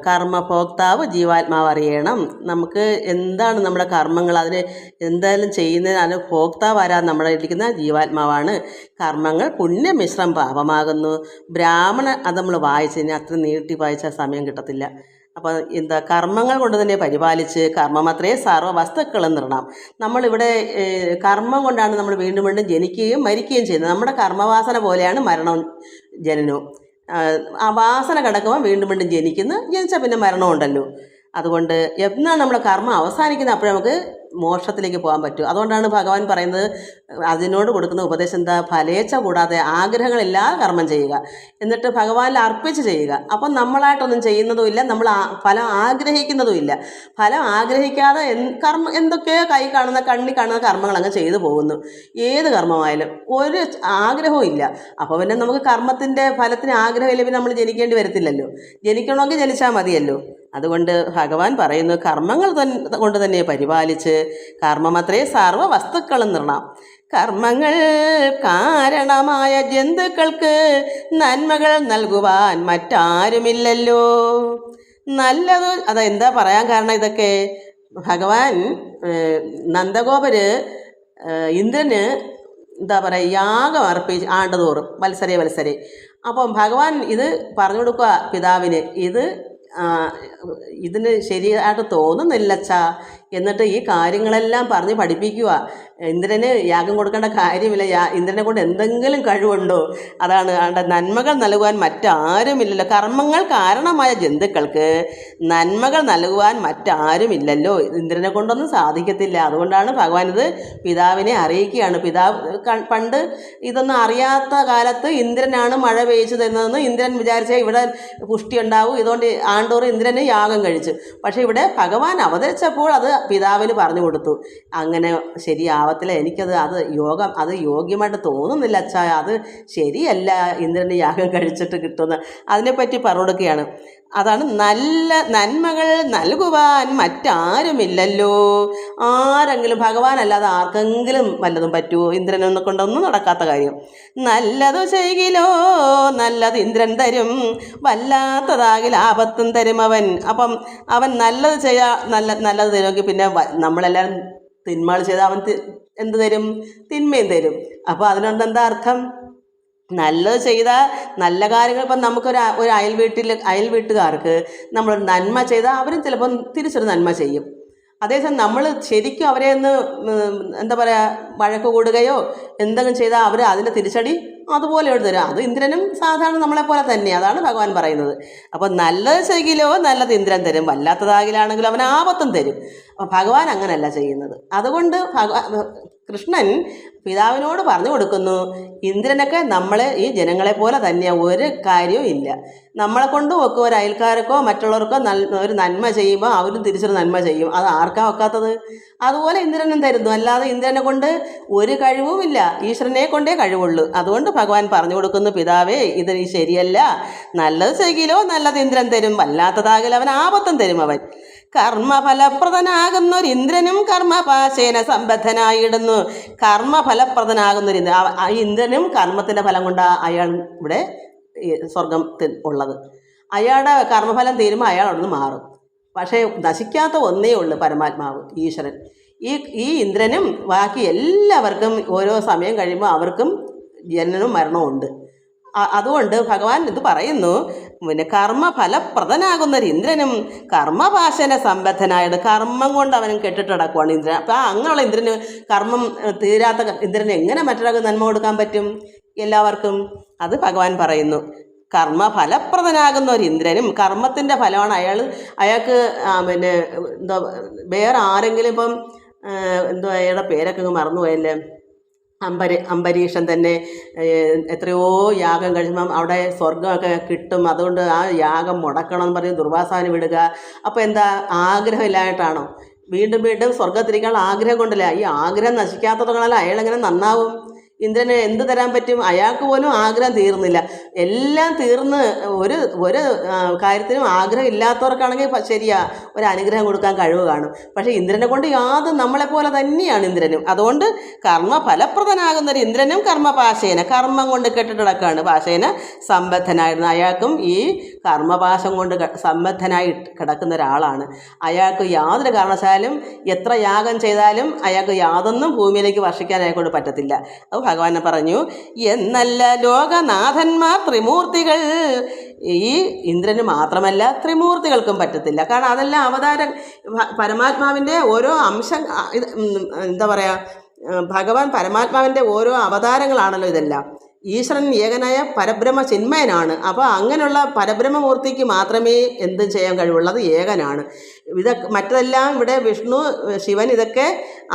കർമ്മഭോക്താവ് ജീവാത്മാവ് അറിയണം. നമുക്ക് എന്താണ് നമ്മുടെ കർമ്മങ്ങൾ, അതിന് എന്തായാലും ചെയ്യുന്നതിന് അതിന് ഭോക്താവ് ആരാ? നമ്മുടെ ഇരിക്കുന്ന ജീവാത്മാവാണ്. കർമ്മങ്ങൾ പുണ്യമിശ്രം പാപമാകുന്നു. ബ്രാഹ്മണൻ, അത് നമ്മൾ വായിച്ചതിന് അത്ര നീട്ടി വായിച്ചാൽ സമയം കിട്ടത്തില്ല. അപ്പം എന്താ കർമ്മങ്ങൾ കൊണ്ട് തന്നെ പരിപാലിച്ച് കർമ്മമത്രേ സർവ്വ വസ്തുക്കളും നിർണം. നമ്മളിവിടെ കർമ്മം കൊണ്ടാണ് നമ്മൾ വീണ്ടും വീണ്ടും ജനിക്കുകയും മരിക്കുകയും ചെയ്യുന്നത്. നമ്മുടെ കർമ്മവാസന പോലെയാണ് മരണവും ജനനവും. ആ വാസന കിടക്കുമ്പോൾ വീണ്ടും വീണ്ടും ജനിച്ചാൽ പിന്നെ മരണമുണ്ടല്ലോ. അതുകൊണ്ട് എന്നാണ് നമ്മുടെ കർമ്മം അവസാനിക്കുന്നത് അപ്പോഴേ നമുക്ക് മോക്ഷത്തിലേക്ക് പോകാൻ പറ്റും. അതുകൊണ്ടാണ് ഭഗവാൻ പറയുന്നത്, അതിനോട് കൊടുക്കുന്ന ഉപദേശം എന്താ, ഫലേച്ഛ കൂടാതെ ആഗ്രഹങ്ങളില്ലാതെ കർമ്മം ചെയ്യുക, എന്നിട്ട് ഭഗവാനിൽ അർപ്പിച്ച് ചെയ്യുക. അപ്പം നമ്മളായിട്ടൊന്നും ചെയ്യുന്നതുമില്ല, നമ്മൾ ഫലം ആഗ്രഹിക്കുന്നതുമില്ല. ഫലം ആഗ്രഹിക്കാതെ എന്തൊക്കെയോ കണ്ണി കാണുന്ന കർമ്മങ്ങൾ അങ്ങ് ചെയ്തു പോകുന്നു. ഏത് കർമ്മമായാലും ഒരു ആഗ്രഹവും ഇല്ല. അപ്പോൾ പിന്നെ നമുക്ക് കർമ്മത്തിൻ്റെ ഫലത്തിന് ആഗ്രഹമില്ല, പിന്നെ നമ്മൾ ജനിക്കേണ്ടി വരത്തില്ലല്ലോ. ജനിക്കണമെങ്കിൽ ജനിച്ചാൽ മതിയല്ലോ. അതുകൊണ്ട് ഭഗവാൻ പറയുന്നു, കർമ്മങ്ങൾ കൊണ്ട് തന്നെ പരിപാലിച്ച് കർമ്മമത്രേ സർവ്വ വസ്തുക്കളും നിർണം. കർമ്മങ്ങൾ കാരണമായ ജന്തുക്കൾക്ക് നന്മകൾ നൽകുവാൻ മറ്റാരുമില്ലല്ലോ. നല്ലത് അതെന്താ പറയാൻ കാരണം, ഇതൊക്കെ ഭഗവാൻ നന്ദഗോപര് ഇന്ദ്രന് എന്താ പറയുക യാഗം അർപ്പിച്ച് ആണ്ടുതോറും വത്സരെ. അപ്പം ഭഗവാൻ ഇത് പറഞ്ഞു കൊടുക്കുക പിതാവിന്, ഇതിന് ശരിയായിട്ട് തോന്നുന്നില്ലച്ചാ. എന്നിട്ട് ഈ കാര്യങ്ങളെല്ലാം പറഞ്ഞ് പഠിപ്പിക്കുക. ഇന്ദ്രന് യാഗം കൊടുക്കേണ്ട കാര്യമില്ല, ഇന്ദ്രനെ കൊണ്ട് എന്തെങ്കിലും കഴിവുണ്ടോ? അതാണ് നന്മകൾ നൽകുവാൻ മറ്റാരുമില്ലല്ലോ. കർമ്മങ്ങൾ കാരണമായ ജന്തുക്കൾക്ക് നന്മകൾ നൽകുവാൻ മറ്റാരുമില്ലല്ലോ. ഇന്ദ്രനെ കൊണ്ടൊന്നും സാധിക്കത്തില്ല. അതുകൊണ്ടാണ് ഭഗവാൻ ഇത് പിതാവിനെ അറിയിക്കുകയാണ്. പിതാവ് പണ്ട് ഇതൊന്നും അറിയാത്ത കാലത്ത് ഇന്ദ്രനാണ് മഴ പെയ്ച്ചു തരുന്നതെന്ന് ഇന്ദ്രൻ വിചാരിച്ചാൽ ഇവിടെ പുഷ്ടി ഉണ്ടാവും, ഇതുകൊണ്ട് ആണ്ടോറും ഇന്ദ്രന് യാഗം കഴിച്ചു. പക്ഷേ ഇവിടെ ഭഗവാൻ അവതരിച്ചപ്പോൾ അത് പിതാവിന് പറഞ്ഞു കൊടുത്തു. അങ്ങനെ ശരിയാവത്തില്ല, അത് യോഗ്യമായിട്ട് തോന്നുന്നില്ല അച്ഛാ, അത് ശരിയല്ല ഇന്ദ്രന് യാഗം കഴിച്ചിട്ട് കിട്ടുന്ന, അതിനെപ്പറ്റി പറഞ്ഞു കൊടുക്കുകയാണ്. അതാണ് നന്മകൾ നൽകുവാൻ മറ്റാരുമില്ലല്ലോ. ആരെങ്കിലും ഭഗവാനല്ലാതെ ആർക്കെങ്കിലും വല്ലതും പറ്റുമോ? ഇന്ദ്രനൊന്നും കൊണ്ടൊന്നും നടക്കാത്ത കാര്യം. നല്ലതു ചെയ്കിലോ നല്ലത് ഇന്ദ്രൻ തരും, വല്ലാത്തതാകിൽ ആപത്തും തരും അവൻ. അപ്പം അവൻ നല്ലത് നല്ലത് തരുമെങ്കിൽ പിന്നെ നമ്മളെല്ലാവരും തിന്മകൾ ചെയ്താൽ അവൻ എന്ത് തരും? തിന്മയും തരും. അപ്പോൾ അതിനെന്താ അർത്ഥം? നല്ലത് ചെയ്താൽ നല്ല കാര്യങ്ങൾ, ഇപ്പം നമുക്കൊരു അയൽ വീട്ടുകാർക്ക് നമ്മളൊരു നന്മ ചെയ്താൽ അവരും ചിലപ്പം തിരിച്ചൊരു നന്മ ചെയ്യും. അതേസമയം നമ്മൾ ശരിക്കും അവരെ ഒന്ന് എന്താ പറയുക വഴക്ക് കൂടുകയോ എന്തെങ്കിലും ചെയ്താൽ അവർ അതിൻ്റെ തിരിച്ചടി അതുപോലെ തരും. അത് ഇന്ദ്രനും സാധാരണ നമ്മളെപ്പോലെ തന്നെ. അതാണ് ഭഗവാൻ പറയുന്നത്. അപ്പോൾ നല്ലത് ചെയ്യിലോ നല്ലത് ഇന്ദ്രൻ തരും, വല്ലാത്തതാകിലാണെങ്കിലും അവൻ ആപത്തും തരും. അപ്പോൾ ഭഗവാൻ അങ്ങനെയല്ല ചെയ്യുന്നത്. അതുകൊണ്ട് കൃഷ്ണൻ പിതാവിനോട് പറഞ്ഞു കൊടുക്കുന്നു, ഇന്ദ്രനൊക്കെ നമ്മളെ ഈ ജനങ്ങളെ പോലെ തന്നെയാണ്, ഒരു കാര്യവും ഇല്ല. നമ്മളെ കൊണ്ട് ഒക്കെ ഒരു അയൽക്കാർക്കോ മറ്റുള്ളവർക്കോ ഒരു നന്മ ചെയ്യുമ്പോൾ അവരും തിരിച്ചൊരു നന്മ ചെയ്യും. അത് ആർക്കാ വെക്കാത്തത്? അതുപോലെ ഇന്ദ്രനും തരുന്നു. അല്ലാതെ ഇന്ദ്രനെ കൊണ്ട് ഒരു കഴിവുമില്ല, ഈശ്വരനെ കൊണ്ടേ കഴിവുള്ളൂ. അതുകൊണ്ട് ഭഗവാൻ പറഞ്ഞു കൊടുക്കുന്നു, പിതാവേ ഇത് ശരിയല്ല, നല്ലത് ചെയ്യിലോ നല്ലത് ഇന്ദ്രൻ തരും, വല്ലാത്തതാകിൽ അവൻ ആപത്തും തരും. അവൻ കർമ്മഫലപ്രദനാകുന്നൊരു ഇന്ദ്രനും കർമ്മപാശേന സമ്പദ്ധനായിടുന്നു. കർമ്മഫലപ്രദനാകുന്നൊരു ഇന്ദ്രനും കർമ്മത്തിൻ്റെ ഫലം കൊണ്ടാണ് അയാൾ ഇവിടെ സ്വർഗത്തിൽ ഉള്ളത്. അയാളുടെ കർമ്മഫലം തീരുമ്പോൾ അയാൾ അവിടെ നിന്ന് മാറും. പക്ഷേ നശിക്കാത്ത ഒന്നേ ഉള്ളൂ, പരമാത്മാവ് ഈശ്വരൻ. ഈ ഇന്ദ്രനും ബാക്കി എല്ലാവർക്കും ഓരോ സമയം കഴിയുമ്പോൾ അവർക്കും ജനനവും മരണവും ഉണ്ട്. അതുകൊണ്ട് ഭഗവാൻ ഇത് പറയുന്നു, പിന്നെ കർമ്മഫലപ്രദനാകുന്നൊരു ഇന്ദ്രനും കർമ്മപാശന സമ്പദ്ധനായത്, കർമ്മം കൊണ്ട് അവനും കെട്ടിട്ടടക്കുവാണ് ഇന്ദ്രൻ. അപ്പം അങ്ങനെയുള്ള ഇന്ദ്രന്, കർമ്മം തീരാത്ത ഇന്ദ്രന് എങ്ങനെ മറ്റൊരാൾക്ക് നന്മ കൊടുക്കാൻ പറ്റും എല്ലാവർക്കും? അത് ഭഗവാൻ പറയുന്നു. കർമ്മഫലപ്രദനാകുന്ന ഒരു ഇന്ദ്രനും, കർമ്മത്തിൻ്റെ ഫലമാണ് അയാൾക്ക് പിന്നെ എന്തോ വേറെ ആരെങ്കിലും ഇപ്പം എന്തോ അയാളുടെ പേരൊക്കെ മറന്നുപോയല്ലേ, അംബരീഷൻ തന്നെ എത്രയോ യാഗം കഴിയുമ്പം അവിടെ സ്വർഗമൊക്കെ കിട്ടും, അതുകൊണ്ട് ആ യാഗം മുടക്കണം എന്ന് പറഞ്ഞ് ദുർവാസാവിന് വിടുക. അപ്പോൾ എന്താ, ആഗ്രഹമില്ലായിട്ടാണോ? വീണ്ടും വീണ്ടും സ്വർഗത്തിരിക്കാനുള്ള ആഗ്രഹം കൊണ്ടല്ല. ഈ ആഗ്രഹം നശിക്കാത്തതുകൊണ്ടല്ല അയാളെങ്ങനെ നന്നാവും? ഇന്ദ്രന് എന്ത് തരാൻ പറ്റും? അയാൾക്ക് പോലും ആഗ്രഹം തീർന്നില്ല. എല്ലാം തീർന്ന് ഒരു കാര്യത്തിനും ആഗ്രഹം ഇല്ലാത്തവർക്കാണെങ്കിൽ ശരിയാ, ഒരു അനുഗ്രഹം കൊടുക്കാൻ കഴിവ് കാണും. പക്ഷേ ഇന്ദ്രനെ കൊണ്ട് നമ്മളെപ്പോലെ തന്നെയാണ് ഇന്ദ്രനും. അതുകൊണ്ട് കർമ്മഫലപ്രദനാകുന്നൊരു ഇന്ദ്രനും കർമ്മപാശേന, കർമ്മം കൊണ്ട് കെട്ടിട്ടിടക്കാണ്, പാശേന സമ്പദ്ധനായിരുന്നു. അയാൾക്കും ഈ കർമ്മപാശം കൊണ്ട് സമ്പദ്ധനായി കിടക്കുന്ന ഒരാളാണ്. അയാൾക്ക് യാതൊരു കാരണവശാലും എത്ര യാഗം ചെയ്താലും അയാൾക്ക് യാതൊന്നും ഭൂമിയിലേക്ക് വർഷിക്കാൻ അയാൾക്കൊണ്ട് പറ്റത്തില്ല. അത് ഭഗവാൻ പറഞ്ഞു, എന്നല്ല ലോകനാഥന്മാർ ത്രിമൂർത്തികൾ. ഈ ഇന്ദ്രന് മാത്രമല്ല ത്രിമൂർത്തികൾക്കും പറ്റത്തില്ല. കാരണം അതെല്ലാം അവതാരം പരമാത്മാവിൻ്റെ ഓരോ അംശം. എന്താ പറയുക, ഭഗവാൻ പരമാത്മാവിൻ്റെ ഓരോ അവതാരങ്ങളാണല്ലോ ഇതെല്ലാം. ഈശ്വരൻ ഏകനായ പരബ്രഹ്മ ചിന്മയനാണ്. അപ്പോൾ അങ്ങനെയുള്ള പരബ്രഹ്മമൂർത്തിക്ക് മാത്രമേ എന്തും ചെയ്യാൻ കഴിവുള്ളത്, ഏകനാണ്. ഇതൊക്കെ മറ്റതെല്ലാം ഇവിടെ വിഷ്ണു ശിവൻ ഇതൊക്കെ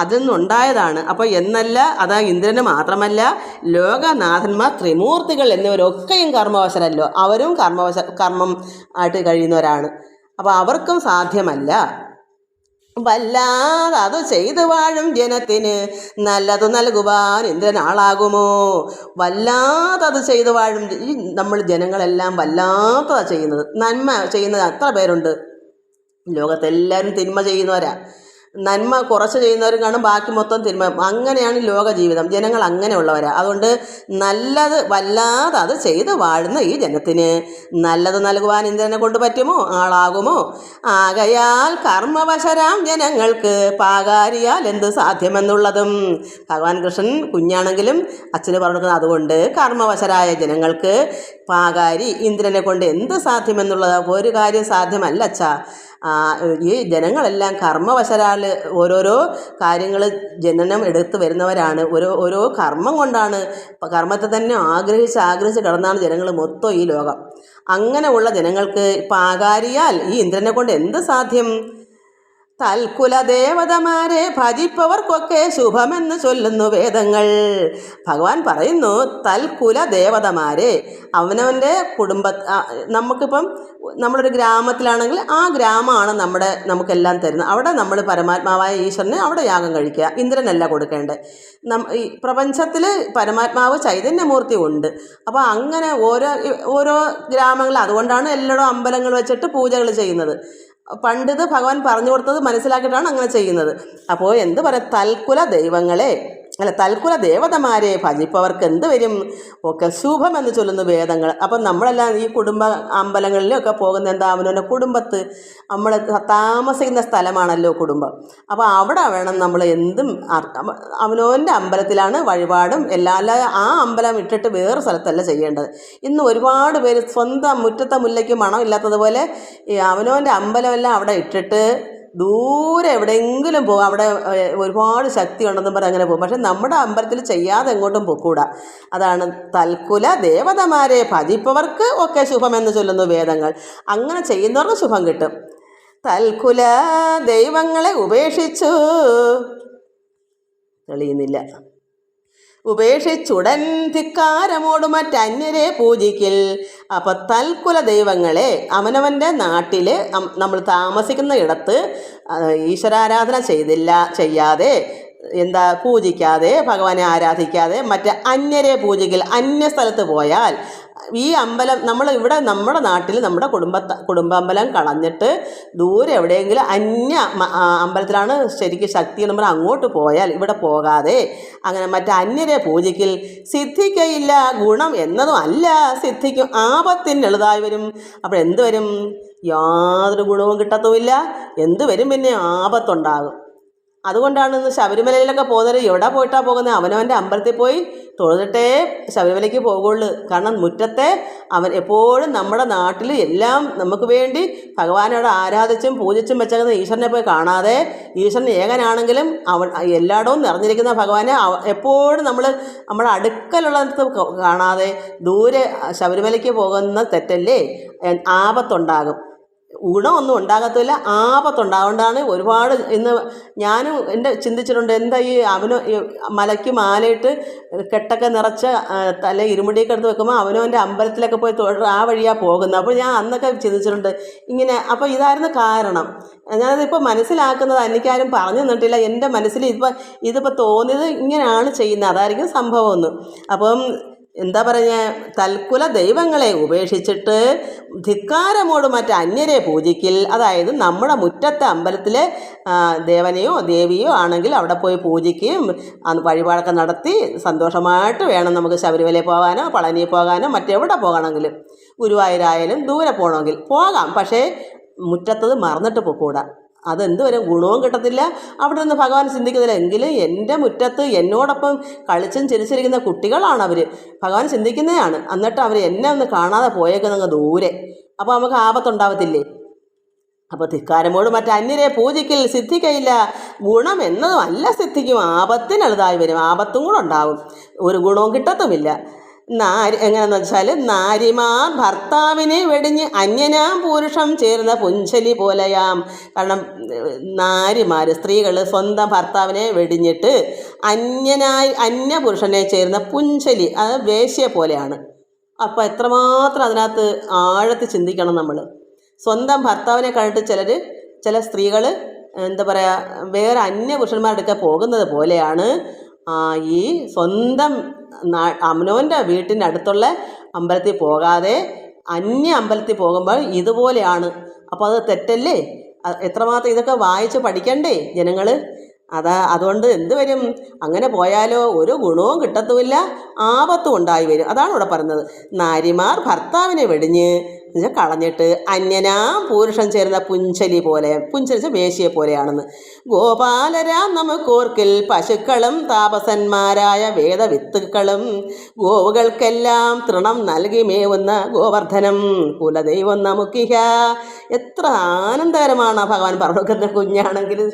അതിൽ നിന്നുണ്ടായതാണ്. അപ്പോൾ എന്നല്ല, അതാ ഇന്ദ്രന് മാത്രമല്ല ലോകനാഥന്മാർ ത്രിമൂർത്തികൾ എന്നിവരൊക്കെയും കർമ്മവശരല്ലോ, അവരും കർമ്മം ആയിട്ട് കഴിയുന്നവരാണ്. അപ്പോൾ അവർക്കും സാധ്യമല്ല. വല്ലാതെ അത് ചെയ്തു വാഴും ജനത്തിന് നല്ലതു നൽകുവാൻ ഇന്ദ്രനാളാകുമോ? വല്ലാതെ അത് ചെയ്തു വാഴും ഈ നമ്മൾ ജനങ്ങളെല്ലാം വല്ലാത്തതാണ് ചെയ്യുന്നത്. നന്മ ചെയ്യുന്നത് എത്ര പേരുണ്ട് ലോകത്തെല്ലാവരും? തിന്മ ചെയ്യുന്നവരാ. നന്മ കുറച്ച് ചെയ്യുന്നവരും കാണും, ബാക്കി മൊത്തം തിന്മ. അങ്ങനെയാണ് ലോക ജീവിതം. ജനങ്ങൾ അങ്ങനെയുള്ളവരാ. അതുകൊണ്ട് നല്ലത് വല്ലാതെ അത് ചെയ്ത് വാഴുന്ന ഈ ജനത്തിന് നല്ലത് നൽകുവാൻ ഇന്ദ്രനെ കൊണ്ട് പറ്റുമോ? ആളാകുമോ? ആകയാൽ കർമ്മവശരാം ജനങ്ങൾക്ക് പാകാരിയാൽ എന്ത് സാധ്യമെന്നുള്ളതും ഭഗവാൻ കൃഷ്ണൻ കുഞ്ഞാണെങ്കിലും അച്ഛന് പറഞ്ഞു. അതുകൊണ്ട് കർമ്മവശരായ ജനങ്ങൾക്ക് പാകാരി ഇന്ദ്രനെ കൊണ്ട് എന്ത് സാധ്യമെന്നുള്ളത് ഒരു കാര്യം സാധ്യമല്ല അച്ഛാ. ഈ ജനങ്ങളെല്ലാം കർമ്മവശരാൽ ഓരോരോ കാര്യങ്ങൾ ജനനം എടുത്തു വരുന്നവരാണ്. ഓരോ കർമ്മം കൊണ്ടാണ്, കർമ്മത്തെ തന്നെ ആഗ്രഹിച്ച് കിടന്നാണ് ജനങ്ങൾ മൊത്തം ഈ ലോകം. അങ്ങനെയുള്ള ജനങ്ങൾക്ക് പാകാരിയാൽ ഈ ഇന്ദ്രനെ കൊണ്ട് എന്ത് സാധ്യം? തൽക്കുല ദേവതമാരെ ഭജിപ്പവർക്കൊക്കെ ശുഭമെന്ന് ചൊല്ലുന്നു വേദങ്ങൾ. ഭഗവാൻ പറയുന്നു, തൽക്കുല ദേവതമാരെ, അവനവൻ്റെ നമുക്കിപ്പം നമ്മളൊരു ഗ്രാമത്തിലാണെങ്കിൽ ആ ഗ്രാമമാണ് നമുക്കെല്ലാം തരുന്നത്. അവിടെ നമ്മൾ പരമാത്മാവായ ഈശ്വരന് അവിടെ യാഗം കഴിക്കുക. ഇന്ദ്രനല്ല കൊടുക്കേണ്ടത്. ഈ പ്രപഞ്ചത്തിൽ പരമാത്മാവ് ചൈതന്യമൂർത്തി ഉണ്ട്. അപ്പോൾ അങ്ങനെ ഓരോ ഗ്രാമങ്ങളിൽ, അതുകൊണ്ടാണ് എല്ലായിടും അമ്പലങ്ങൾ വെച്ചിട്ട് പൂജകൾ ചെയ്യുന്നത്. പണ്ടിത് ഭഗവാൻ പറഞ്ഞു കൊടുത്തത് മനസ്സിലാക്കിയിട്ടാണ് അങ്ങനെ ചെയ്യുന്നത്. അപ്പോൾ എന്ത് പറയാം, തൽക്കുല ദേവതമാരെ ഭജിപ്പവർക്ക് എന്ത് വരും? ഒക്കെ ശുഭമെന്ന് ചൊല്ലുന്നു വേദങ്ങൾ. അപ്പം നമ്മളെല്ലാം ഈ കുടുംബ അമ്പലങ്ങളിലൊക്കെ പോകുന്ന എന്താ, അവനവൻ്റെ കുടുംബത്ത് നമ്മൾ താമസിക്കുന്ന സ്ഥലമാണല്ലോ കുടുംബം. അപ്പോൾ അവിടെ വേണം നമ്മൾ എന്തും. അവനവൻ്റെ അമ്പലത്തിലാണ് വഴിപാടും എല്ലാം. അല്ലാതെ ആ അമ്പലം ഇട്ടിട്ട് വേറെ സ്ഥലത്തല്ല ചെയ്യേണ്ടത്. ഇന്ന് ഒരുപാട് പേര് സ്വന്തം മുറ്റത്തെ മുല്ലയ്ക്ക് മണം ഇല്ലാത്തതുപോലെ ഈ അവനവൻ്റെ അമ്പലമെല്ലാം അവിടെ ഇട്ടിട്ട് ദൂരെ എവിടെയെങ്കിലും പോകും. അവിടെ ഒരുപാട് ശക്തി ഉണ്ടെന്നും പറഞ്ഞ് അങ്ങനെ പോകും. പക്ഷെ നമ്മുടെ അമ്പലത്തിൽ ചെയ്യാതെ എങ്ങോട്ടും പോക്കൂടാ. അതാണ് തൽക്കുല ദേവതമാരെ ഭജിപ്പവർക്ക് ഒക്കെ ശുഭമെന്ന് ചൊല്ലുന്നു വേദങ്ങൾ. അങ്ങനെ ചെയ്യുന്നവർക്ക് ശുഭം കിട്ടും. തൽക്കുല ദൈവങ്ങളെ ഉപേക്ഷിച്ചു തെളിയുന്നില്ല. ഉപേക്ഷിച്ചുടൻ ധിക്കാരമോട് മറ്റന്യരെ പൂജിക്കിൽ. അപ്പം തൽക്കുല ദൈവങ്ങളെ അവനവൻ്റെ നാട്ടിൽ നമ്മൾ താമസിക്കുന്ന ഇടത്ത് ഈശ്വരാരാധന ചെയ്യാതെ പൂജിക്കാതെ ഭഗവാനെ ആരാധിക്കാതെ മറ്റ് അന്യരെ പൂജിക്കൽ. അന്യ സ്ഥലത്ത് പോയാൽ ഈ അമ്പലം ഇവിടെ നമ്മുടെ നാട്ടിൽ നമ്മുടെ കുടുംബാമ്പലം കളഞ്ഞിട്ട് ദൂരെ എവിടെയെങ്കിലും അന്യ അമ്പലത്തിലാണ് ശരിക്കും ശക്തി എന്ന് പറഞ്ഞാൽ അങ്ങോട്ട് പോയാൽ ഇവിടെ പോകാതെ അങ്ങനെ മറ്റ് അന്യരെ പൂജിക്കൽ സിദ്ധിക്കയില്ല. ഗുണം എന്നതും അല്ല, സിദ്ധിക്കും ആപത്തിന് എളുതായി വരും. അപ്പോൾ എന്ത് വരും? യാതൊരു ഗുണവും കിട്ടത്തുമില്ല. എന്ത് വരും? പിന്നെ ആപത്തുണ്ടാകും. അതുകൊണ്ടാണ് ഇന്ന് ശബരിമലയിലൊക്കെ പോകുന്നത്. എവിടെ പോയിട്ടാണ് പോകുന്നത്? അവനവൻ്റെ അമ്പലത്തിൽ പോയി തൊഴുതിട്ടേ ശബരിമലയ്ക്ക് പോകുള്ളൂ. കാരണം മുറ്റത്തെ അവൻ എപ്പോഴും നമ്മുടെ നാട്ടിൽ എല്ലാം നമുക്ക് വേണ്ടി ഭഗവാനോട് ആരാധിച്ചും പൂജിച്ചും വെച്ചേക്കുന്ന ഈശ്വരനെ പോയി കാണാതെ, ഈശ്വരൻ ഏകനാണെങ്കിലും എല്ലായിടവും നിറഞ്ഞിരിക്കുന്ന ഭഗവാനെ എപ്പോഴും നമ്മുടെ അടുക്കലുള്ളത് കാണാതെ ദൂരെ ശബരിമലയ്ക്ക് പോകുന്ന തെറ്റല്ലേ? ആപത്തുണ്ടാകും. ഗുണമൊന്നും ഉണ്ടാകത്തില്ല, ആപത്തുണ്ടാകൊണ്ടാണ്. ഒരുപാട് ഇന്ന് ഞാനും ചിന്തിച്ചിട്ടുണ്ട്, എന്താ ഈ മലയ്ക്ക് മാലയിട്ട് കെട്ടൊക്കെ നിറച്ച് തല ഇരുമുടിയൊക്കെ എടുത്ത് വെക്കുമ്പോൾ അവനവൻ്റെ അമ്പലത്തിലൊക്കെ പോയി ആ വഴിയാണ് പോകുന്നത്. അപ്പോൾ ഞാൻ അന്നൊക്കെ ചിന്തിച്ചിട്ടുണ്ട് ഇങ്ങനെ. അപ്പോൾ ഇതായിരുന്നു കാരണം. ഞാനതിപ്പോൾ മനസ്സിലാക്കുന്നത് എനിക്കാരും പറഞ്ഞു തന്നിട്ടില്ല. എൻ്റെ മനസ്സിൽ ഇതിപ്പോൾ തോന്നിയത് ഇങ്ങനെയാണ് ചെയ്യുന്നത്, അതായിരിക്കും സംഭവമെന്ന്. അപ്പം എന്താ പറഞ്ഞ, തൽക്കുല ദൈവങ്ങളെ ഉപേക്ഷിച്ചിട്ട് ധിക്കാരമോട് മറ്റ് അന്യരെ പൂജിക്കിൽ. അതായത് നമ്മുടെ മുറ്റത്തെ അമ്പലത്തിലെ ദേവനെയോ ദേവിയോ ആണെങ്കിൽ അവിടെ പോയി പൂജിക്കുകയും വഴിപാടൊക്കെ നടത്തി സന്തോഷമായിട്ട് വേണം നമുക്ക് ശബരിമലയിൽ പോകാനോ പളനി പോകാനോ മറ്റെവിടെ പോകണമെങ്കിലും, ഗുരുവായൂരായാലും ദൂരെ പോകണമെങ്കിൽ പോകാം. പക്ഷേ മുറ്റത്തത് മറന്നിട്ട് പോകൂടാ. അതെന്ത് വരും, ഗുണവും കിട്ടത്തില്ല. അവിടെ നിന്ന് ഭഗവാൻ ചിന്തിക്കുന്നില്ല. എങ്കിലും എൻ്റെ മുറ്റത്ത് എന്നോടൊപ്പം കളിച്ചും ചിരിച്ചിരിക്കുന്ന കുട്ടികളാണ് അവർ, ഭഗവാൻ ചിന്തിക്കുന്നതാണ്. എന്നിട്ട് അവർ എന്നെ ഒന്ന് കാണാതെ പോയേക്കുന്നങ്ങ് ദൂരെ. അപ്പോൾ നമുക്ക് ആപത്തുണ്ടാവത്തില്ലേ? അപ്പോൾ ധിക്കാരമോട് മറ്റന്യരെ പൂജിക്കൽ സിദ്ധിക്കയില്ല, ഗുണം എന്നതും അല്ല സിദ്ധിക്കും, ആപത്തിനല്ലതായി വരും, ആപത്തും കൂടെ ഉണ്ടാവും, ഒരു ഗുണവും കിട്ടത്തുമില്ല. എങ്ങനെയെന്ന് വെച്ചാൽ, നാരിമാർ ഭർത്താവിനെ വെടിഞ്ഞ് അന്യനാം പുരുഷം ചേർന്ന പുഞ്ചലി പോലെയാം. കാരണം നാരിമാർ, സ്ത്രീകൾ സ്വന്തം ഭർത്താവിനെ വെടിഞ്ഞിട്ട് അന്യപുരുഷനെ ചേർന്ന പുഞ്ചലി, അത് വേശ്യ പോലെയാണ്. അപ്പോൾ എത്രമാത്രം അതിനകത്ത് ആഴത്തിൽ ചിന്തിക്കണം നമ്മൾ. സ്വന്തം ഭർത്താവിനെ കണ്ടിട്ട് ചില സ്ത്രീകൾ എന്താ പറയുക, വേറെ അന്യപുരുഷന്മാരുടെ പോകുന്നത് പോലെയാണ് ഈ സ്വന്തം അമ്നോൻ്റെ വീട്ടിൻ്റെ അടുത്തുള്ള അമ്പലത്തിൽ പോകാതെ അന്യ അമ്പലത്തിൽ പോകുമ്പോൾ ഇതുപോലെയാണ്. അപ്പോൾ അത് തെറ്റല്ലേ? എത്രമാത്രം ഇതൊക്കെ വായിച്ച് പഠിക്കണ്ടേ ജനങ്ങൾ? അതുകൊണ്ട് എന്ത് വരും, അങ്ങനെ പോയാലോ ഒരു ഗുണവും കിട്ടത്തുമില്ല, ആപത്തും ഉണ്ടായി വരും. അതാണ് ഇവിടെ പറയുന്നത്. നാരിമാർ ഭർത്താവിനെ വെടിഞ്ഞ് കളഞ്ഞിട്ട് അന്യനാം പുരുഷൻ ചേർന്ന പുഞ്ചലി പോലെ, പുഞ്ചലിച്ച വേശ്യയെ പോലെയാണെന്ന്. ഗോപാലരാം നമുക്കോർക്കിൽ പശുക്കളും താപസന്മാരായ വേദവിത്തുക്കളും ഗോവുകൾക്കെല്ലാം തൃണം നൽകി മേവുന്ന ഗോവർദ്ധനം കുലദൈവം നമുക്കിഹ. എത്ര ആനന്ദകരമാണ് ഭഗവാൻ പറഞ്ഞു കൊടുക്കുന്നത്. കുഞ്ഞാണെങ്കിലും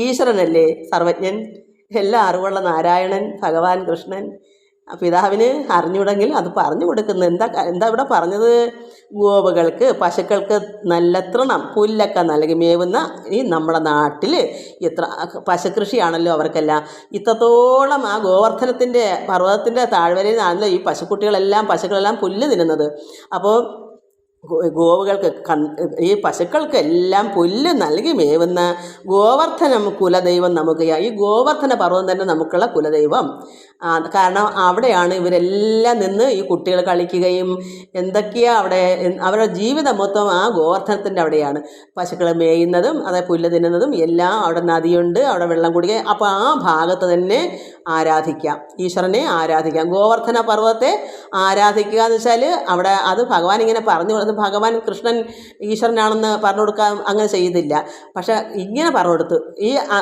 ഈശ്വരനല്ലേ സർവജ്ഞൻ, എല്ലാ അറിവുള്ള നാരായണൻ ഭഗവാൻ കൃഷ്ണൻ. പിതാവിന് അറിഞ്ഞുകൂടെങ്കിൽ അത് പറഞ്ഞു കൊടുക്കുന്നു. എന്താ ഇവിടെ പറഞ്ഞത്? ഗോവുകൾക്ക് പശുക്കൾക്ക് നല്ല തൃണം, പുല്ലൊക്കെ നൽകി മേവുന്ന ഈ നമ്മുടെ നാട്ടിൽ എത്ര പശുകൃഷിയാണല്ലോ അവർക്കെല്ലാം. ഇത്രത്തോളം ആ ഗോവർദ്ധനത്തിൻ്റെ പർവ്വതത്തിൻ്റെ താഴ്വരയിൽ നിന്നാണല്ലോ ഈ പശുക്കളെല്ലാം പുല്ല് തിന്നുന്നത്. അപ്പോൾ ഗോവുകൾക്ക് ഈ പശുക്കൾക്കെല്ലാം പുല്ല് നൽകി മേവുന്ന ഗോവർദ്ധനം കുലദൈവം നമുക്ക്. ഈ ഗോവർദ്ധന പർവ്വതം തന്നെ നമുക്കുള്ള കുലദൈവം. കാരണം അവിടെയാണ് ഇവരെല്ലാം നിന്ന് ഈ കുട്ടികൾ കളിക്കുകയും എന്തൊക്കെയാ അവിടെ അവരുടെ ജീവിതം മൊത്തം ആ ഗോവർദ്ധനത്തിൻ്റെ അവിടെയാണ്. പശുക്കൾ മേയുന്നതും പുല്ല് തിന്നുന്നതും എല്ലാം. അവിടെ നദിയുണ്ട്, അവിടെ വെള്ളം കുടിക്കുക. അപ്പോൾ ആ ഭാഗത്ത് തന്നെ ആരാധിക്കാം, ഈശ്വരനെ ആരാധിക്കാം. ഗോവർദ്ധന പർവ്വതത്തെ ആരാധിക്കുക എന്ന് വെച്ചാൽ അവിടെ അത് ഭഗവാൻ ഇങ്ങനെ പറഞ്ഞു കൊടുത്ത്, ഭഗവാൻ കൃഷ്ണൻ ഈശ്വരനാണെന്ന് പറഞ്ഞു കൊടുക്കാൻ അങ്ങനെ ചെയ്തില്ല. പക്ഷെ ഇങ്ങനെ പറഞ്ഞു കൊടുത്തു.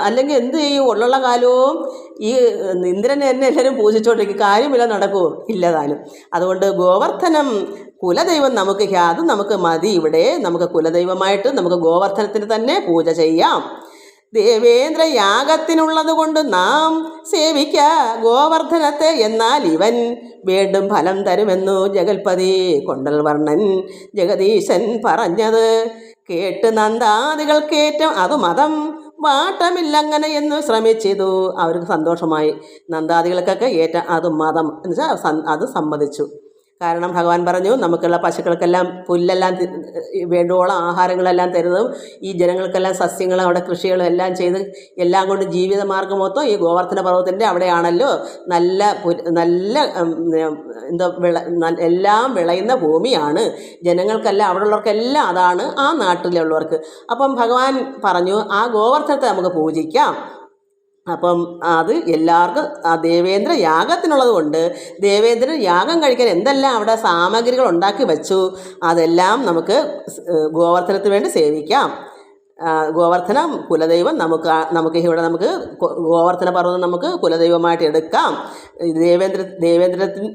അല്ലെങ്കിൽ എന്ത് ചെയ്യും, ഉള്ള കാലവും ഈ ഇന്ദ്രനെ തന്നെ എല്ലാവരും പൂജിച്ചുകൊണ്ടിരിക്കും, കാര്യമില്ല, നടക്കുമോ? ഇല്ലതാനും. അതുകൊണ്ട് ഗോവർദ്ധനം കുലദൈവം നമുക്ക്, അത് നമുക്ക് മതി. ഇവിടെ നമുക്ക് കുലദൈവമായിട്ട് നമുക്ക് ഗോവർദ്ധനത്തിന് തന്നെ പൂജ ചെയ്യാം. ദേവേന്ദ്ര യാഗത്തിനുള്ളത് കൊണ്ട് നാം സേവിക്ക ഗോവർദ്ധനത്തെ, എന്നാൽ ഇവൻ വീണ്ടും ഫലം തരുമെന്നു ജഗൽപതി കൊണ്ടൽ വർണ്ണൻ ജഗദീശൻ പറഞ്ഞത് കേട്ട് നന്ദാദികൾക്കേറ്റം അതു മതം വാട്ടമില്ലങ്ങനെ എന്ന് ശ്രമിച്ചിതു. അവർക്ക് സന്തോഷമായി. നന്ദാദികൾക്കൊക്കെ അത് മതം എന്ന് വെച്ചാൽ അത് സമ്മതിച്ചു. കാരണം ഭഗവാൻ പറഞ്ഞു, നമുക്കുള്ള പശുക്കൾക്കെല്ലാം പുല്ലെല്ലാം വേണ്ടുവോളം ആഹാരങ്ങളെല്ലാം തരുന്നതും ഈ ജനങ്ങൾക്കെല്ലാം സസ്യങ്ങളും അവിടെ കൃഷികളും എല്ലാം ചെയ്ത് എല്ലാം കൊണ്ട് ജീവിതമാർഗ്ഗം മൊത്തം ഈ ഗോവർദ്ധന പർവ്വതത്തിൻ്റെ അവിടെയാണല്ലോ. നല്ല എല്ലാം വിളയുന്ന ഭൂമിയാണ്. ജനങ്ങൾക്കെല്ലാം അവിടെ ഉള്ളവർക്കെല്ലാം അതാണ്, ആ നാട്ടിലുള്ളവർക്ക്. അപ്പം ഭഗവാൻ പറഞ്ഞു ആ ഗോവർദ്ധനത്തെ നമുക്ക് പൂജിക്കാം. അപ്പം അത് എല്ലാവർക്കും ആ ദേവേന്ദ്ര യാഗത്തിനുള്ളത് കൊണ്ട് ദേവേന്ദ്രൻ യാഗം കഴിക്കാൻ എന്തെല്ലാം അവിടെ സാമഗ്രികൾ ഉണ്ടാക്കി വെച്ചു, അതെല്ലാം നമുക്ക് ഗോവർദ്ധനത്തിന് വേണ്ടി സേവിക്കാം. ഗോവർദ്ധനം കുലദൈവം ഇവിടെ നമുക്ക് ഗോവർദ്ധന പർവ്വതം നമുക്ക് കുലദൈവമായിട്ട് എടുക്കാം.